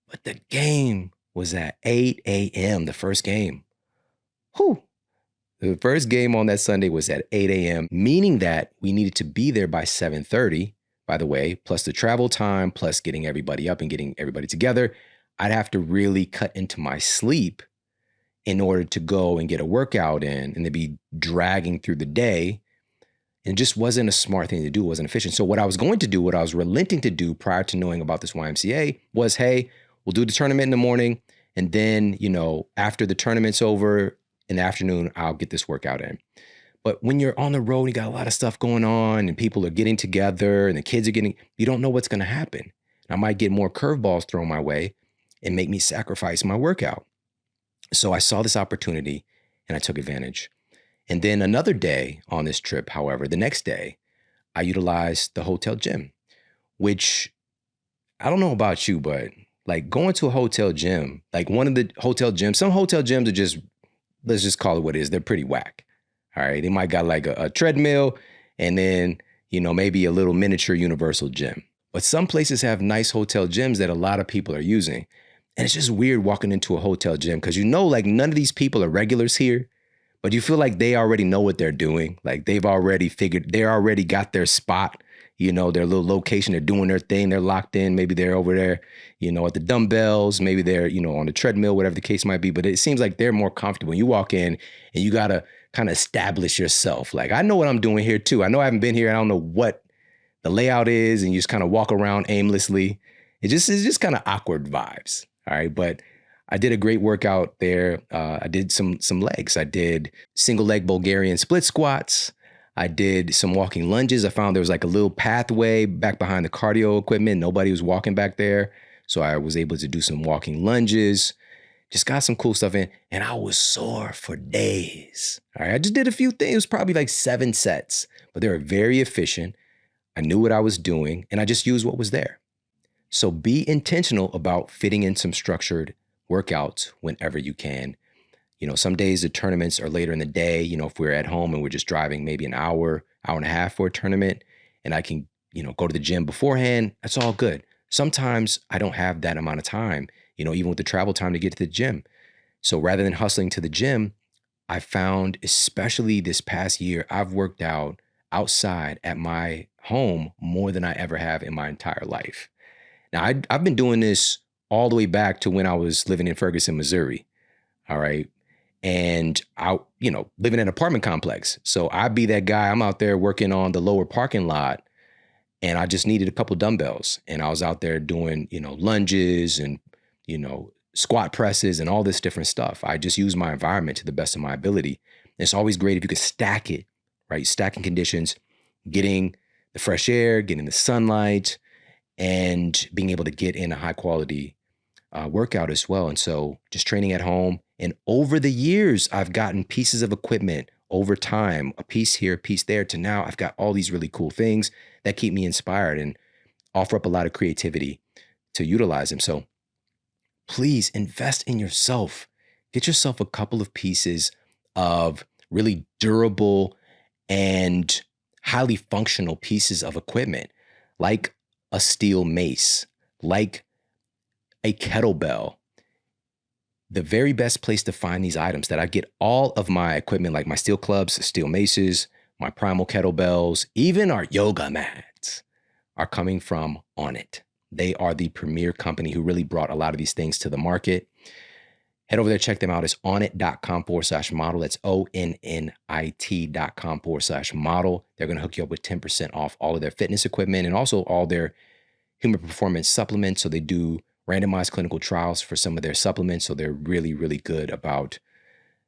but the game was at 8 a.m., the first game. Whew. The first game on that Sunday was at 8 a.m., meaning that we needed to be there by 7:30, by the way, plus the travel time, plus getting everybody up and getting everybody together. I'd have to really cut into my sleep in order to go and get a workout in, and to be dragging through the day. And it just wasn't a smart thing to do. It wasn't efficient. So what I was going to do, what I was relenting to do prior to knowing about this YMCA was, hey, we'll do the tournament in the morning. And then, after the tournament's over in the afternoon, I'll get this workout in. But when you're on the road, you got a lot of stuff going on and people are getting together and the kids are you don't know what's going to happen. I might get more curveballs thrown my way and make me sacrifice my workout. So I saw this opportunity and I took advantage. And then another day on this trip, however, the next day, I utilized the hotel gym, which I don't know about you, but like going to a hotel gym, like one of the hotel gyms, some hotel gyms are just, let's just call it what it is. They're pretty whack. All right. They might got like a treadmill and then, maybe a little miniature universal gym. But some places have nice hotel gyms that a lot of people are using. And it's just weird walking into a hotel gym because like none of these people are regulars here. But you feel like they already know what they're doing. Like they already got their spot, their little location. They're doing their thing. They're locked in. Maybe they're over there, at the dumbbells. Maybe they're, on the treadmill, whatever the case might be. But it seems like they're more comfortable. You walk in and you got to kind of establish yourself. Like, I know what I'm doing here too. I know I haven't been here. I don't know what the layout is. And you just kind of walk around aimlessly. It's just kind of awkward vibes. All right. But I did a great workout there. I did some legs. I did single leg Bulgarian split squats. I did some walking lunges. I found there was like a little pathway back behind the cardio equipment. Nobody was walking back there. So I was able to do some walking lunges. Just got some cool stuff in. And I was sore for days. All right. I just did a few things. It was probably like 7 sets, but they were very efficient. I knew what I was doing and I just used what was there. So be intentional about fitting in some structured workouts whenever you can. Some days the tournaments are later in the day. If we're at home and we're just driving maybe an hour and a half for a tournament, and I can, go to the gym beforehand, that's all good. Sometimes I don't have that amount of time, even with the travel time to get to the gym. So rather than hustling to the gym, I found, especially this past year, I've worked out outside at my home more than I ever have in my entire life. Now, I've been doing this all the way back to when I was living in Ferguson, Missouri. All right. And I, live in an apartment complex. So I'd be that guy. I'm out there working on the lower parking lot and I just needed a couple dumbbells. And I was out there doing, lunges and, squat presses and all this different stuff. I just use my environment to the best of my ability. And it's always great if you could stack it, right? Stacking conditions, getting the fresh air, getting the sunlight, and being able to get in a high quality workout as well. And so just training at home. And over the years, I've gotten pieces of equipment over time, a piece here, a piece there, to now I've got all these really cool things that keep me inspired and offer up a lot of creativity to utilize them. So please invest in yourself. Get yourself a couple of pieces of really durable and highly functional pieces of equipment, like a steel mace, like a kettlebell. The very best place to find these items that I get all of my equipment, like my steel clubs, steel maces, my primal kettlebells, even our yoga mats, are coming from Onnit. They are the premier company who really brought a lot of these things to the market. Head over there, check them out. It's onnit.com/model. That's ONNIT.com/model. They're going to hook you up with 10% off all of their fitness equipment and also all their human performance supplements. So they do randomized clinical trials for some of their supplements. So they're really, really good about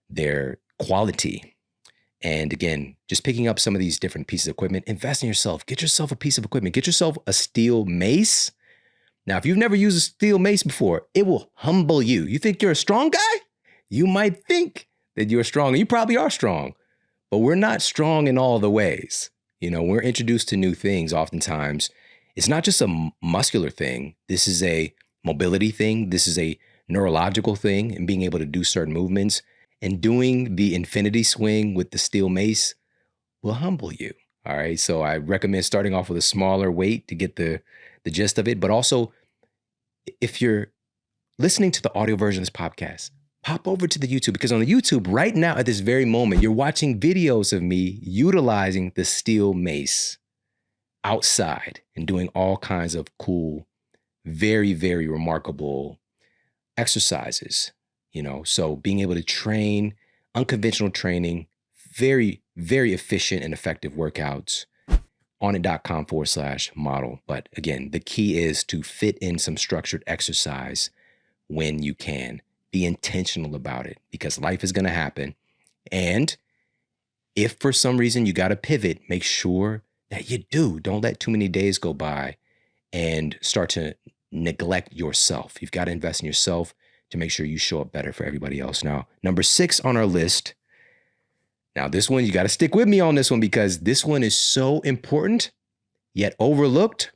their quality. And again, just picking up some of these different pieces of equipment, invest in yourself. Get yourself a piece of equipment. Get yourself a steel mace. Now, if you've never used a steel mace before, it will humble you. You think you're a strong guy? You might think that you're strong, and you probably are strong, but we're not strong in all the ways. We're introduced to new things oftentimes. It's not just a muscular thing. This is a mobility thing. This is a neurological thing, and being able to do certain movements and doing the infinity swing with the steel mace will humble you. All right. So I recommend starting off with a smaller weight to get the gist of it. But also, if you're listening to the audio version of this podcast, pop over to the YouTube, because on the YouTube right now at this very moment, you're watching videos of me utilizing the steel mace outside and doing all kinds of cool, very, very remarkable exercises, so being able to train, unconventional training, very, very efficient and effective workouts, onnit.com/model. But again, the key is to fit in some structured exercise when you can. Be intentional about it, because life is going to happen. And if for some reason you got to pivot, make sure that you do. Don't let too many days go by and start to neglect yourself. You've got to invest in yourself to make sure you show up better for everybody else. Now, number 6 on our list. Now, this one, you got to stick with me on this one, because this one is so important, yet overlooked.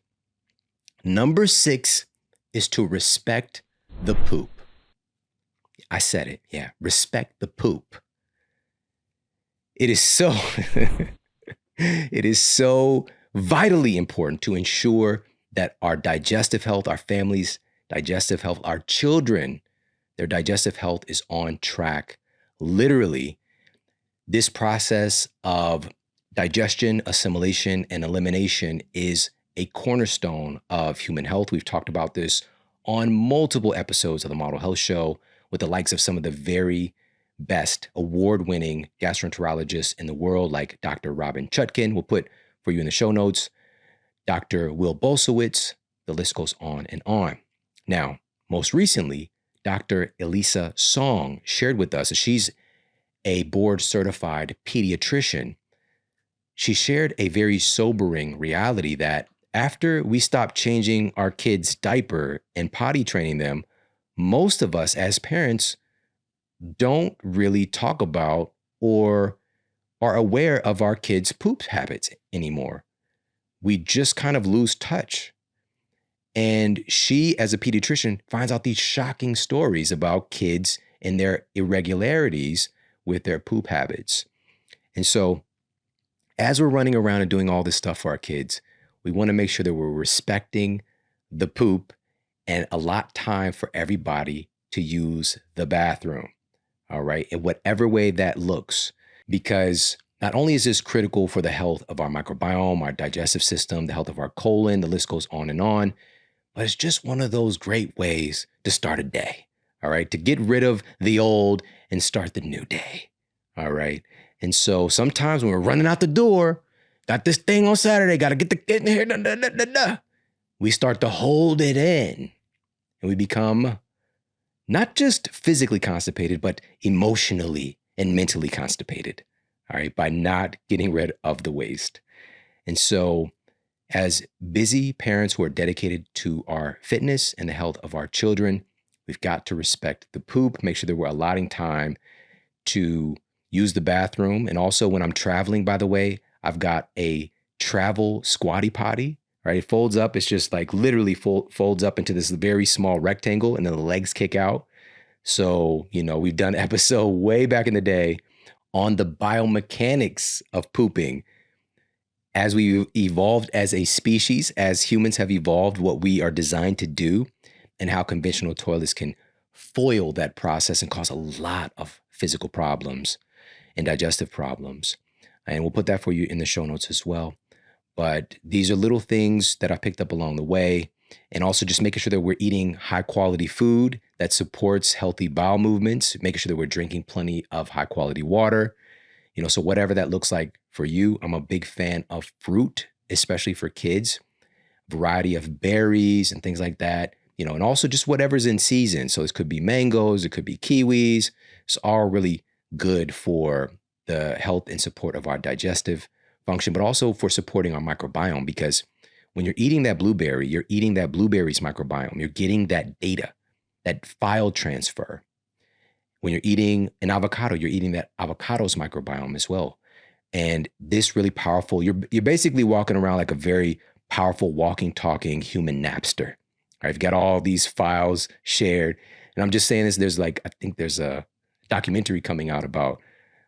Number 6 is to respect the poop. I said it. Yeah. Respect the poop. It is so, it is so vitally important to ensure that our digestive health, our family's digestive health, our children, their digestive health is on track. Literally, this process of digestion, assimilation, and elimination is a cornerstone of human health. We've talked about this on multiple episodes of the Model Health Show with the likes of some of the very best award-winning gastroenterologists in the world, like Dr. Robin Chutkin. We'll put for you in the show notes, Dr. Will Bolsowitz, the list goes on and on. Now, most recently, Dr. Elisa Song shared with us, she's a board-certified pediatrician. She shared a very sobering reality that after we stop changing our kids' diaper and potty training them, most of us as parents don't really talk about or are aware of our kids' poop habits anymore. We just kind of lose touch. And she, as a pediatrician, finds out these shocking stories about kids and their irregularities with their poop habits. And so as we're running around and doing all this stuff for our kids, we want to make sure that we're respecting the poop and allot time for everybody to use the bathroom. All right. In whatever way that looks, because not only is this critical for the health of our microbiome, our digestive system, the health of our colon, the list goes on, but it's just one of those great ways to start a day. All right. To get rid of the old and start the new day. All right. And so sometimes when we're running out the door, got this thing on Saturday, got to get the kid in here, we start to hold it in and we become not just physically constipated, but emotionally and mentally constipated. All right. By not getting rid of the waste. And so as busy parents who are dedicated to our fitness and the health of our children, we've got to respect the poop, make sure that we're allotting time to use the bathroom. And also when I'm traveling, by the way, I've got a travel squatty potty, right? It folds up. It's just like literally folds up into this very small rectangle and then the legs kick out. So, we've done an episode way back in the day on the biomechanics of pooping. As we evolved as a species, as humans have evolved what we are designed to do, and how conventional toilets can foil that process and cause a lot of physical problems and digestive problems. And we'll put that for you in the show notes as well. But these are little things that I picked up along the way. And also just making sure that we're eating high quality food that supports healthy bowel movements, making sure that we're drinking plenty of high quality water. So whatever that looks like for you, I'm a big fan of fruit, especially for kids, variety of berries and things like that, and also just whatever's in season. So this could be mangoes, it could be kiwis. It's all really good for the health and support of our digestive function, but also for supporting our microbiome, because when you're eating that blueberry, you're eating that blueberry's microbiome. You're getting that data, that file transfer. When you're eating an avocado, you're eating that avocado's microbiome as well. And this really powerful, you're basically walking around like a very powerful walking, talking human Napster. Right? You've got all these files shared. And I'm just saying this, I think there's a documentary coming out about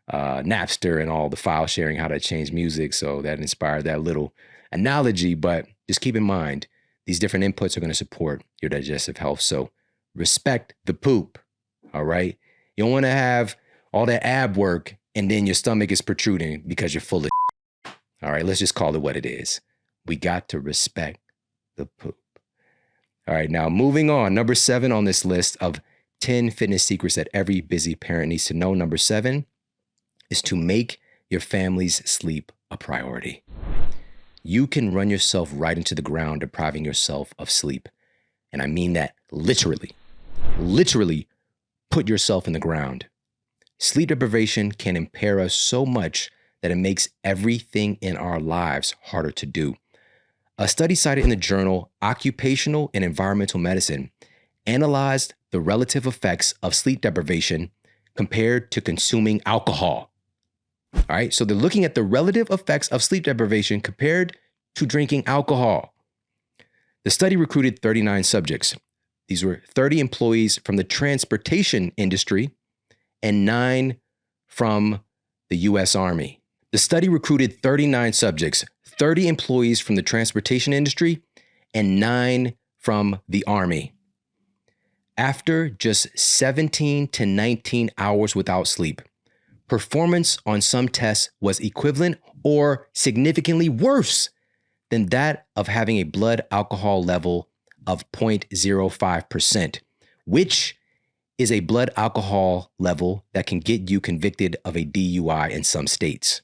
Napster and all the file sharing, how that changed music. So that inspired that little analogy. But just keep in mind, these different inputs are going to support your digestive health. So respect the poop. All right. You don't want to have all that ab work and then your stomach is protruding because you're full of shit. All right, let's just call it what it is. We got to respect the poop. All right, now moving on. Number 7 on this list of 10 fitness secrets that every busy parent needs to know. Number 7 is to make your family's sleep a priority. You can run yourself right into the ground depriving yourself of sleep. And I mean that literally. Literally put yourself in the ground. Sleep deprivation can impair us so much that it makes everything in our lives harder to do. A study cited in the journal Occupational and Environmental Medicine analyzed the relative effects of sleep deprivation compared to consuming alcohol. All right, so they're looking at the relative effects of sleep deprivation compared to drinking alcohol. The study recruited 39 subjects. These were 30 employees from the transportation industry and 9 from the U.S. Army. The study recruited 39 subjects, 30 employees from the transportation industry, and 9 from the Army. After just 17 to 19 hours without sleep, performance on some tests was equivalent or significantly worse than that of having a blood alcohol level of 0.05%, which is a blood alcohol level that can get you convicted of a DUI in some states.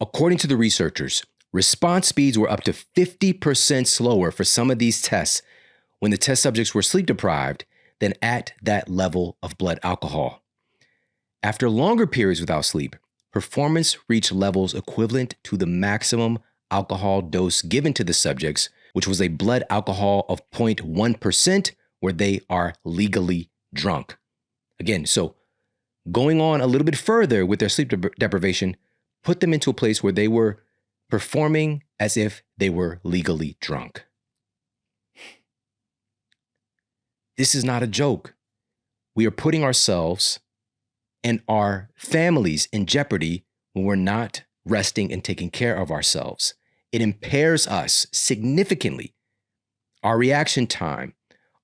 According to the researchers, response speeds were up to 50% slower for some of these tests when the test subjects were sleep deprived than at that level of blood alcohol. After longer periods without sleep, performance reached levels equivalent to the maximum alcohol dose given to the subjects, which was a blood alcohol of 0.1%, where they are legally drunk. Again, so going on a little bit further with their sleep deprivation, put them into a place where they were performing as if they were legally drunk. This is not a joke. We are putting ourselves and our families in jeopardy when we're not resting and taking care of ourselves. It impairs us significantly. Our reaction time,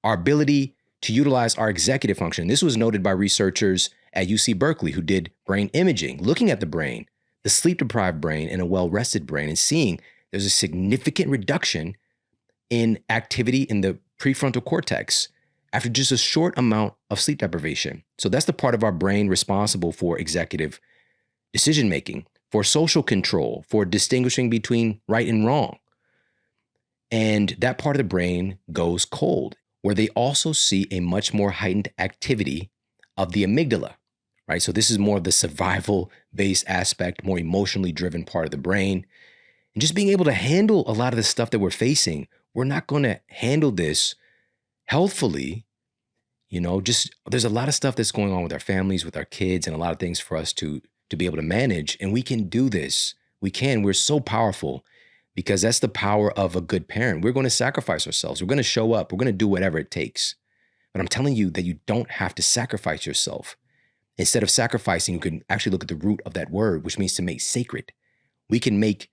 our ability to utilize our executive function. This was noted by researchers at UC Berkeley who did brain imaging, looking at the brain, the sleep-deprived brain and a well-rested brain, and seeing there's a significant reduction in activity in the prefrontal cortex after just a short amount of sleep deprivation. So that's the part of our brain responsible for executive decision-making, for social control, for distinguishing between right and wrong. And that part of the brain goes cold, where they also see a much more heightened activity of the amygdala, right? So this is more of the survival-based aspect, more emotionally driven part of the brain. And just being able to handle a lot of the stuff that we're facing, we're not going to handle this healthfully. Just there's a lot of stuff that's going on with our families, with our kids, and a lot of things for us to be able to manage. And we can do this. We're so powerful because that's the power of a good parent. We're going to sacrifice ourselves. We're going to show up. We're going to do whatever it takes. But I'm telling you that you don't have to sacrifice yourself. Instead of sacrificing, you can actually look at the root of that word, which means to make sacred. We can make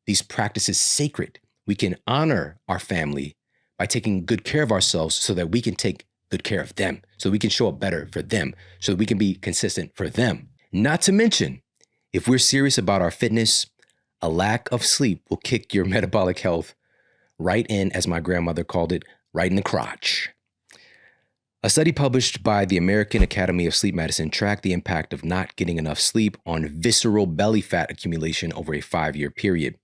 these practices sacred. We can honor our family by taking good care of ourselves so that we can take good care of them, so we can show up better for them, so that we can be consistent for them. Not to mention, if we're serious about our fitness, a lack of sleep will kick your metabolic health right in, as my grandmother called it, right in the crotch. A study published by the American Academy of Sleep Medicine tracked the impact of not getting enough sleep on visceral belly fat accumulation over a 5-year period.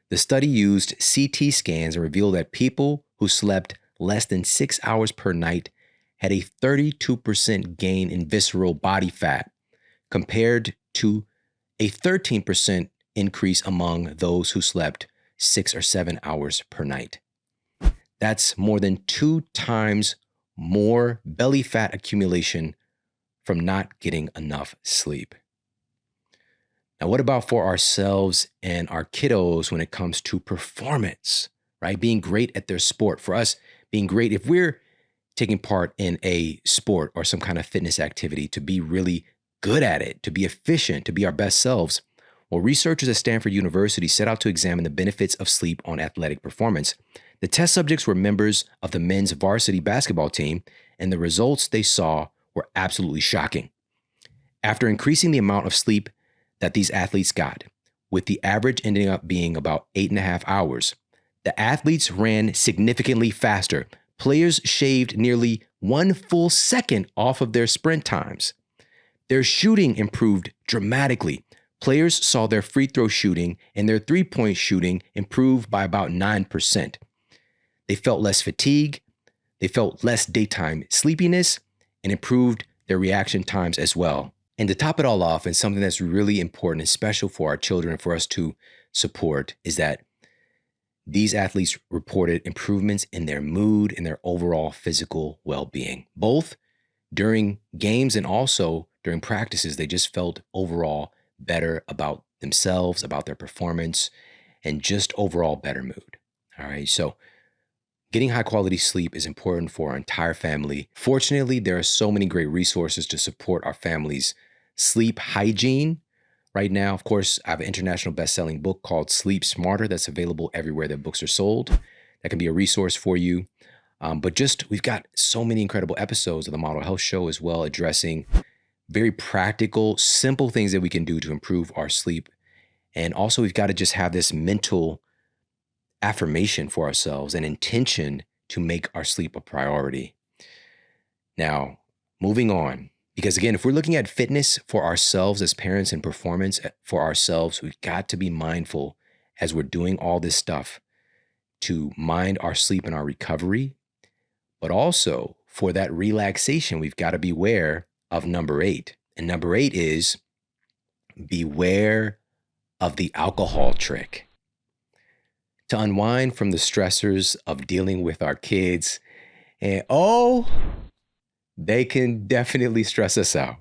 The study used CT scans and revealed that people who slept less than 6 hours per night had a 32% gain in visceral body fat, compared to a 13% increase among those who slept 6 or 7 hours per night. That's more than 2 times more belly fat accumulation from not getting enough sleep. Now, what about for ourselves and our kiddos when it comes to performance, right? Being great at their sport. For us, being great, if we're taking part in a sport or some kind of fitness activity, to be really good at it, to be efficient, to be our best selves. Well, researchers at Stanford University set out to examine the benefits of sleep on athletic performance. The test subjects were members of the men's varsity basketball team, and the results they saw were absolutely shocking. After increasing the amount of sleep that these athletes got, with the average ending up being about 8.5 hours, the athletes ran significantly faster. Players shaved nearly 1 full second off of their sprint times. Their shooting improved dramatically. Players saw their free throw shooting and their three-point shooting improve by about 9%. They felt less fatigue, they felt less daytime sleepiness, and improved their reaction times as well. And to top it all off, and something that's really important and special for our children and for us to support, is that these athletes reported improvements in their mood and their overall physical well-being. Both during games and also during practices, they just felt overall better about themselves, about their performance, and just overall better mood. All right, so getting high quality sleep is important for our entire family. Fortunately, there are so many great resources to support our family's sleep hygiene. Right now, of course, I have an international best-selling book called Sleep Smarter that's available everywhere that books are sold. That can be a resource for you. We've got so many incredible episodes of the Model Health Show as well, addressing very practical, simple things that we can do to improve our sleep. And also, we've got to just have this mental affirmation for ourselves and intention to make our sleep a priority. Now, moving on, because again, if we're looking at fitness for ourselves as parents and performance for ourselves, we've got to be mindful as we're doing all this stuff to mind our sleep and our recovery. But also for that relaxation, we've got to beware of number 8. And number 8 is beware of the alcohol trick. To unwind from the stressors of dealing with our kids, and they can definitely stress us out.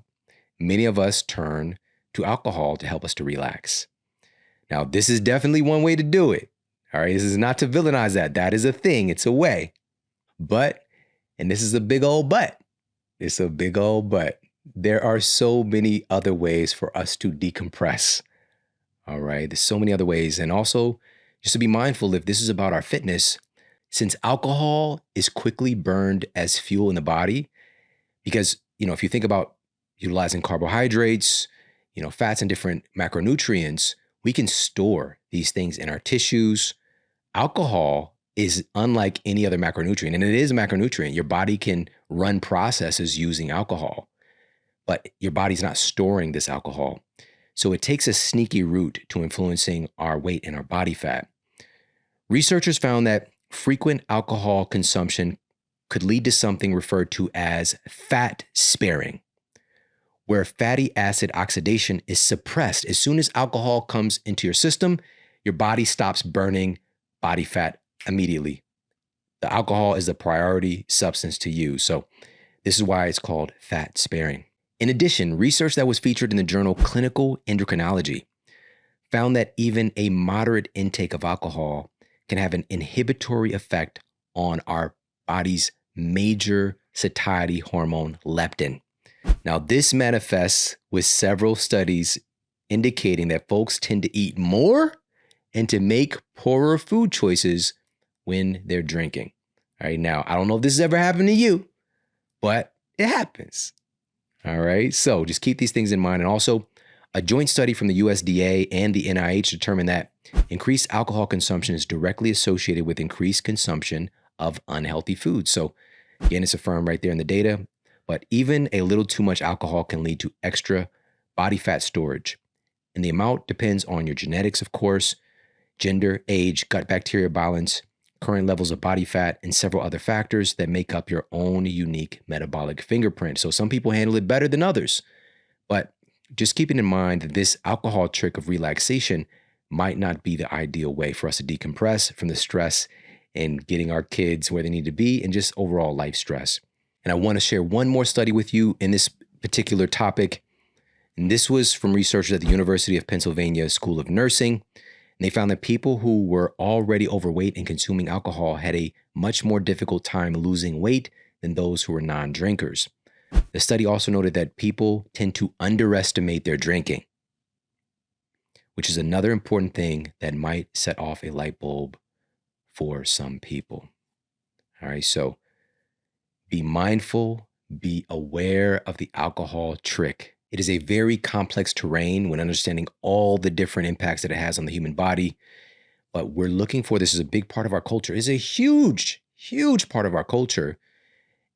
Many of us turn to alcohol to help us to relax. Now, this is definitely one way to do it. All right, this is not to villainize that. That is a thing. It's a way. But, and this is a big old but. It's a big old but. There are so many other ways for us to decompress. All right, there's so many other ways. And also, just to be mindful, if this is about our fitness, since alcohol is quickly burned as fuel in the body, because, if you think about utilizing carbohydrates, fats and different macronutrients, we can store these things in our tissues. Alcohol is unlike any other macronutrient, and it is a macronutrient. Your body can run processes using alcohol, but your body's not storing this alcohol. So it takes a sneaky route to influencing our weight and our body fat. Researchers found that frequent alcohol consumption could lead to something referred to as fat sparing, where fatty acid oxidation is suppressed. As soon as alcohol comes into your system, your body stops burning body fat immediately. The alcohol is the priority substance to use. So this is why it's called fat sparing. In addition, research that was featured in the journal Clinical Endocrinology found that even a moderate intake of alcohol can have an inhibitory effect on our body's major satiety hormone, leptin. Now, this manifests with several studies indicating that folks tend to eat more and to make poorer food choices when they're drinking. All right. Now, I don't know if this has ever happened to you, but it happens. All right. So just keep these things in mind. And also, a joint study from the USDA and the NIH determined that increased alcohol consumption is directly associated with increased consumption of unhealthy foods. So again, it's affirmed right there in the data, but even a little too much alcohol can lead to extra body fat storage. And the amount depends on your genetics, of course, gender, age, gut bacteria balance, current levels of body fat, and several other factors that make up your own unique metabolic fingerprint. So some people handle it better than others, but just keeping in mind that this alcohol trick of relaxation might not be the ideal way for us to decompress from the stress and getting our kids where they need to be and just overall life stress. And I want to share one more study with you in this particular topic. And this was from researchers at the University of Pennsylvania School of Nursing. And they found that people who were already overweight and consuming alcohol had a much more difficult time losing weight than those who were non-drinkers. The study also noted that people tend to underestimate their drinking, which is another important thing that might set off a light bulb for some people. All right, so be mindful, be aware of the alcohol trick. It is a very complex terrain when understanding all the different impacts that it has on the human body. But we're looking for this as a big part of our culture. It is a huge, huge part of our culture.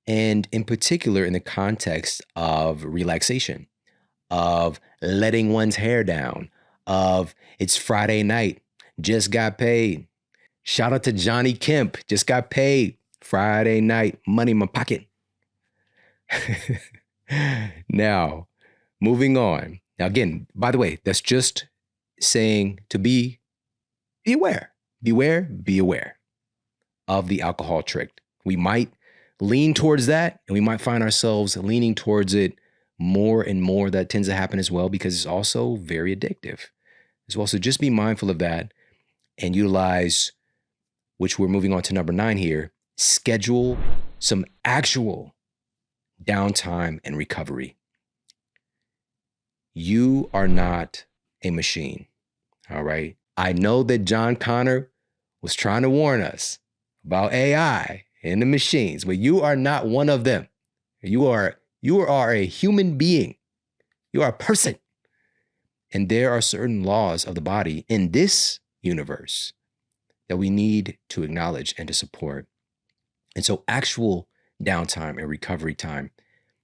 And in particular, in the context of relaxation, of letting one's hair down, of it's Friday night, just got paid. Shout out to Johnny Kemp, just got paid. Friday night, money in my pocket. Now, moving on. Now, again, by the way, that's just saying to be aware. Beware, be aware of the alcohol trick. We might lean towards that, and we might find ourselves leaning towards it more and more. That tends to happen as well because it's also very addictive as well. So just be mindful of that and utilize, which we're moving on to number 9 here, schedule some actual downtime and recovery. You are not a machine, all right? I know that John Connor was trying to warn us about AI and the machines, but you are not one of them. You are a human being. You are a person. And there are certain laws of the body in this universe that we need to acknowledge and to support. And so actual downtime and recovery time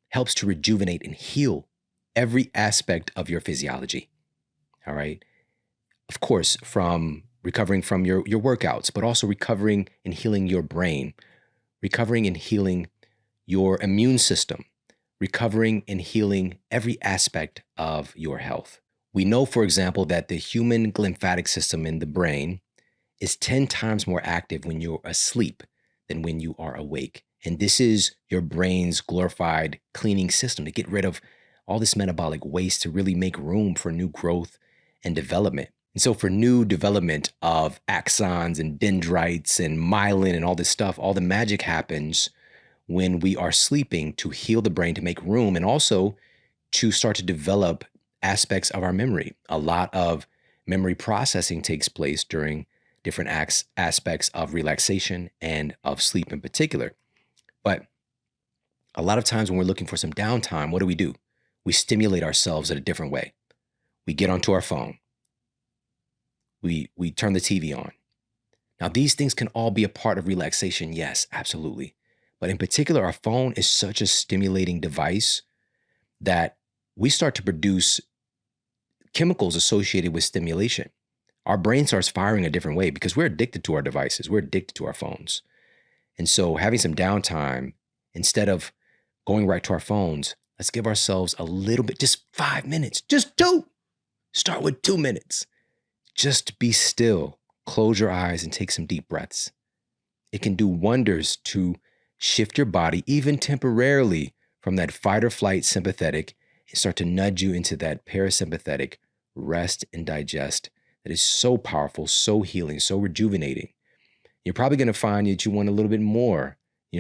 helps to rejuvenate and heal every aspect of your physiology. All right. Of course, from recovering from your workouts, but also recovering and healing your brain, recovering and healing your immune system, recovering and healing every aspect of your health. We know, for example, that the human lymphatic system in the brain is 10 times more active when you're asleep than when you are awake. And this is your brain's glorified cleaning system to get rid of all this metabolic waste to really make room for new growth and development. And so for new development of axons and dendrites and myelin and all this stuff, all the magic happens when we are sleeping to heal the brain, to make room, and also to start to develop aspects of our memory. A lot of memory processing takes place during different aspects of relaxation and of sleep in particular. But a lot of times when we're looking for some downtime, what do? We stimulate ourselves in a different way. We get onto our phone. We turn the TV on. Now, these things can all be a part of relaxation. Yes, absolutely. But in particular, our phone is such a stimulating device that we start to produce chemicals associated with stimulation. Our brain starts firing a different way because we're addicted to our devices. We're addicted to our phones. And so having some downtime, instead of going right to our phones, let's give ourselves a little bit, just 5 minutes, just 2. Start with 2 minutes. Just be still, close your eyes and take some deep breaths. It can do wonders to shift your body, even temporarily, from that fight or flight sympathetic and start to nudge you into that parasympathetic rest and digest that is so powerful, so healing, so rejuvenating. You're probably going to find that you want a little bit more.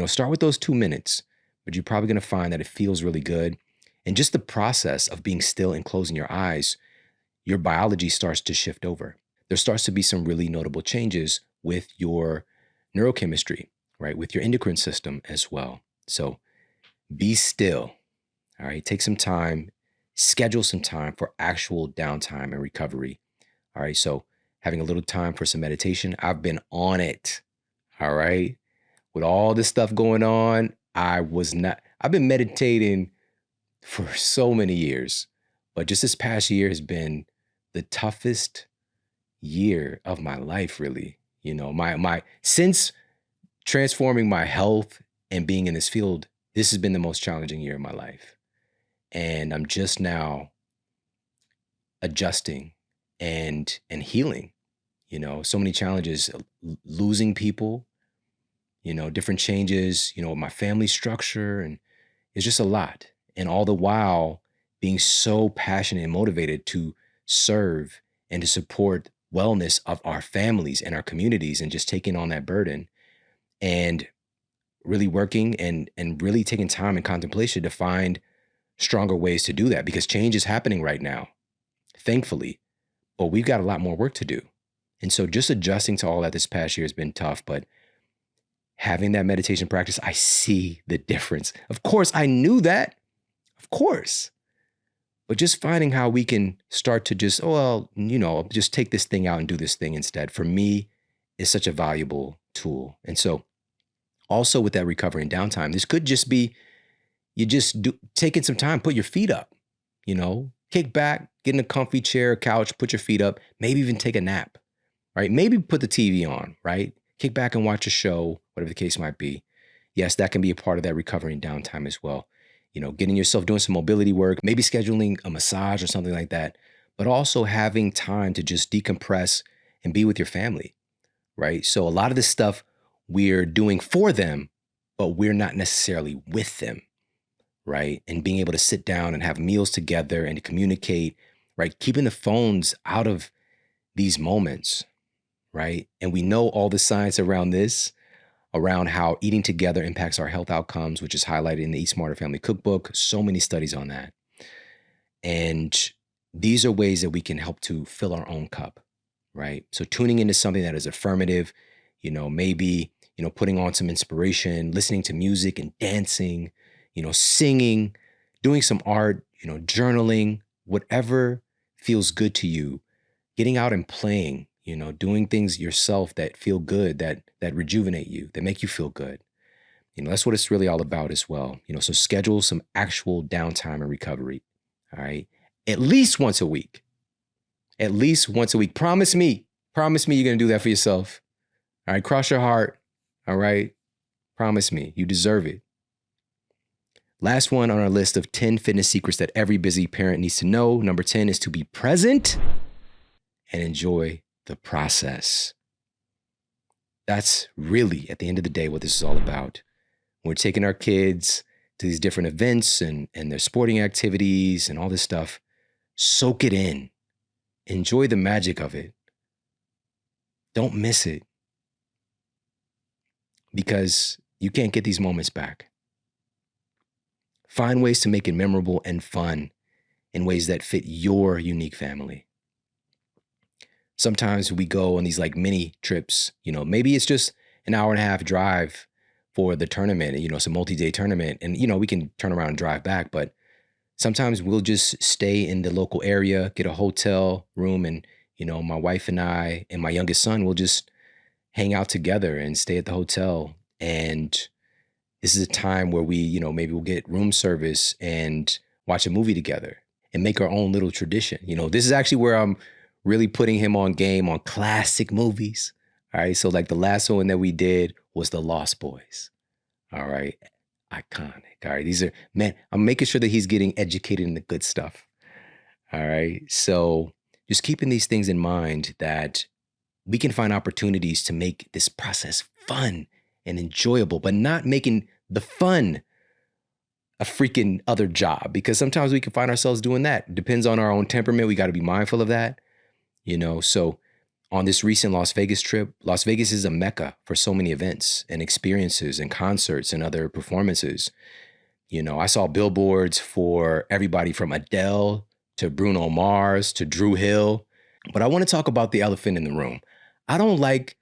Start with those 2 minutes, but you're probably going to find that it feels really good. And just the process of being still and closing your eyes, your biology starts to shift over. There starts to be some really notable changes with your neurochemistry, right? With your endocrine system as well. So be still, all right? Take some time, schedule some time for actual downtime and recovery. All right. So having a little time for some meditation. I've been on it. All right. With all this stuff going on, I've been meditating for so many years, but just this past year has been the toughest year of my life, really. Since transforming my health and being in this field, this has been the most challenging year of my life. And I'm just now adjusting and healing, so many challenges, losing people, different changes, my family structure, and it's just a lot. And all the while being so passionate and motivated to serve and to support wellness of our families and our communities, and just taking on that burden and really working and really taking time and contemplation to find stronger ways to do that, because change is happening right now, thankfully, but we've got a lot more work to do. And so just adjusting to all that this past year has been tough, but having that meditation practice, I see the difference. Of course, I knew that, of course, but just finding how we can start to just, just take this thing out and do this thing instead, for me, is such a valuable tool. And so also with that recovery and downtime, this could just be taking some time, put your feet up, kick back, get in a comfy chair, couch, put your feet up, maybe even take a nap, right? Maybe put the TV on, right? Kick back and watch a show, whatever the case might be. Yes, that can be a part of that recovery and downtime as well. Getting yourself doing some mobility work, maybe scheduling a massage or something like that, but also having time to just decompress and be with your family, right? So a lot of this stuff we're doing for them, but we're not necessarily with them, right? And being able to sit down and have meals together and to communicate, right? Keeping the phones out of these moments, right? And we know all the science around this, around how eating together impacts our health outcomes, which is highlighted in the Eat Smarter Family Cookbook. So many studies on that. And these are ways that we can help to fill our own cup, right? So tuning into something that is affirmative, maybe, putting on some inspiration, listening to music and dancing, singing, doing some art, journaling, whatever feels good to you, getting out and playing, doing things yourself that feel good, that rejuvenate you, that make you feel good. That's what it's really all about as well. So schedule some actual downtime and recovery. All right. At least once a week. At least once a week. Promise me you're going to do that for yourself. All right. Cross your heart. All right. Promise me. You deserve it. Last one on our list of 10 fitness secrets that every busy parent needs to know. Number 10 is to be present and enjoy the process. That's really, at the end of the day, what this is all about. We're taking our kids to these different events and their sporting activities and all this stuff. Soak it in. Enjoy the magic of it. Don't miss it, because you can't get these moments back. Find ways to make it memorable and fun in ways that fit your unique family. Sometimes we go on these like mini trips, maybe it's just an hour and a half drive for the tournament, it's a multi-day tournament, and, we can turn around and drive back, but sometimes we'll just stay in the local area, get a hotel room, and, my wife and I and my youngest son will just hang out together and stay at the hotel. And this is a time where we, maybe we'll get room service and watch a movie together and make our own little tradition. This is actually where I'm really putting him on game on classic movies. All right. So like the last one that we did was The Lost Boys. All right. Iconic. All right. I'm making sure that he's getting educated in the good stuff. All right. So just keeping these things in mind, that we can find opportunities to make this process fun and enjoyable, but not making the fun a freaking other job, because sometimes we can find ourselves doing that. It depends on our own temperament. We got to be mindful of that, So on this recent Las Vegas trip, Las Vegas is a mecca for so many events and experiences and concerts and other performances. You know, I saw billboards for everybody from Adele to Bruno Mars to Drew Hill. But I want to talk about the elephant in the room. I don't like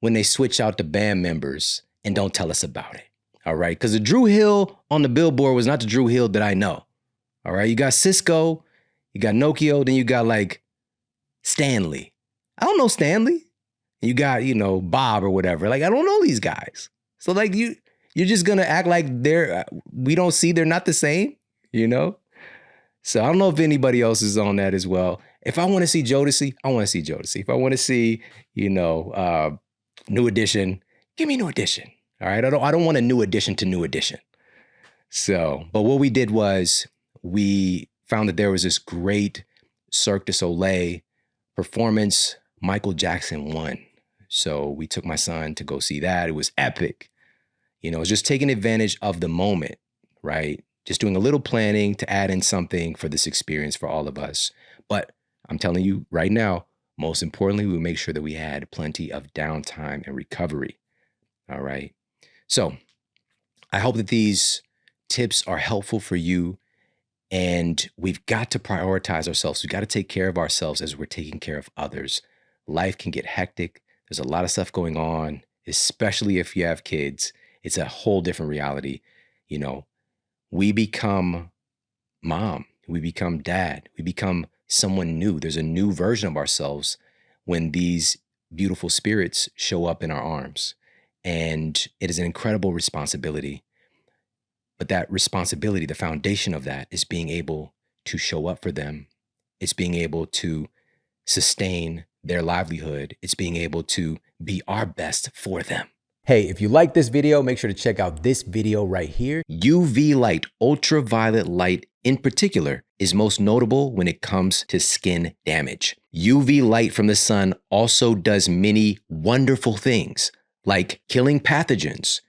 when they switch out the band members and don't tell us about it. All right. Because the Drew Hill on the billboard was not the Drew Hill that I know. All right. You got Cisco, you got Nokia, then you got like Stanley. I don't know Stanley. You got, you know, Bob or whatever. Like, I don't know these guys. So like you're just gonna act like we don't see they're not the same, you know? So I don't know if anybody else is on that as well. If I want to see Jodeci, I want to see Jodeci. If I want to see, you know, New Edition, give me New Edition. All right. I don't want a new edition to New Edition. So, but what we did was we found that there was this great Cirque du Soleil performance. Michael Jackson won. So we took my son to go see that. It was epic. You know, it was just taking advantage of the moment, right? Just doing a little planning to add in something for this experience for all of us. But I'm telling you right now, most importantly, we make sure that we had plenty of downtime and recovery. All right. So I hope that these tips are helpful for you. And we've got to prioritize ourselves. We've got to take care of ourselves as we're taking care of others. Life can get hectic. There's a lot of stuff going on, especially if you have kids. It's a whole different reality. You know, we become mom, we become dad, we become someone new. There's a new version of ourselves when these beautiful spirits show up in our arms. And it is an incredible responsibility. But that responsibility, the foundation of that is being able to show up for them. It's being able to sustain their livelihood. It's being able to be our best for them. Hey, if you like this video, make sure to check out this video right here. UV light, ultraviolet light in particular, is most notable when it comes to skin damage. UV light from the sun also does many wonderful things, like killing pathogens,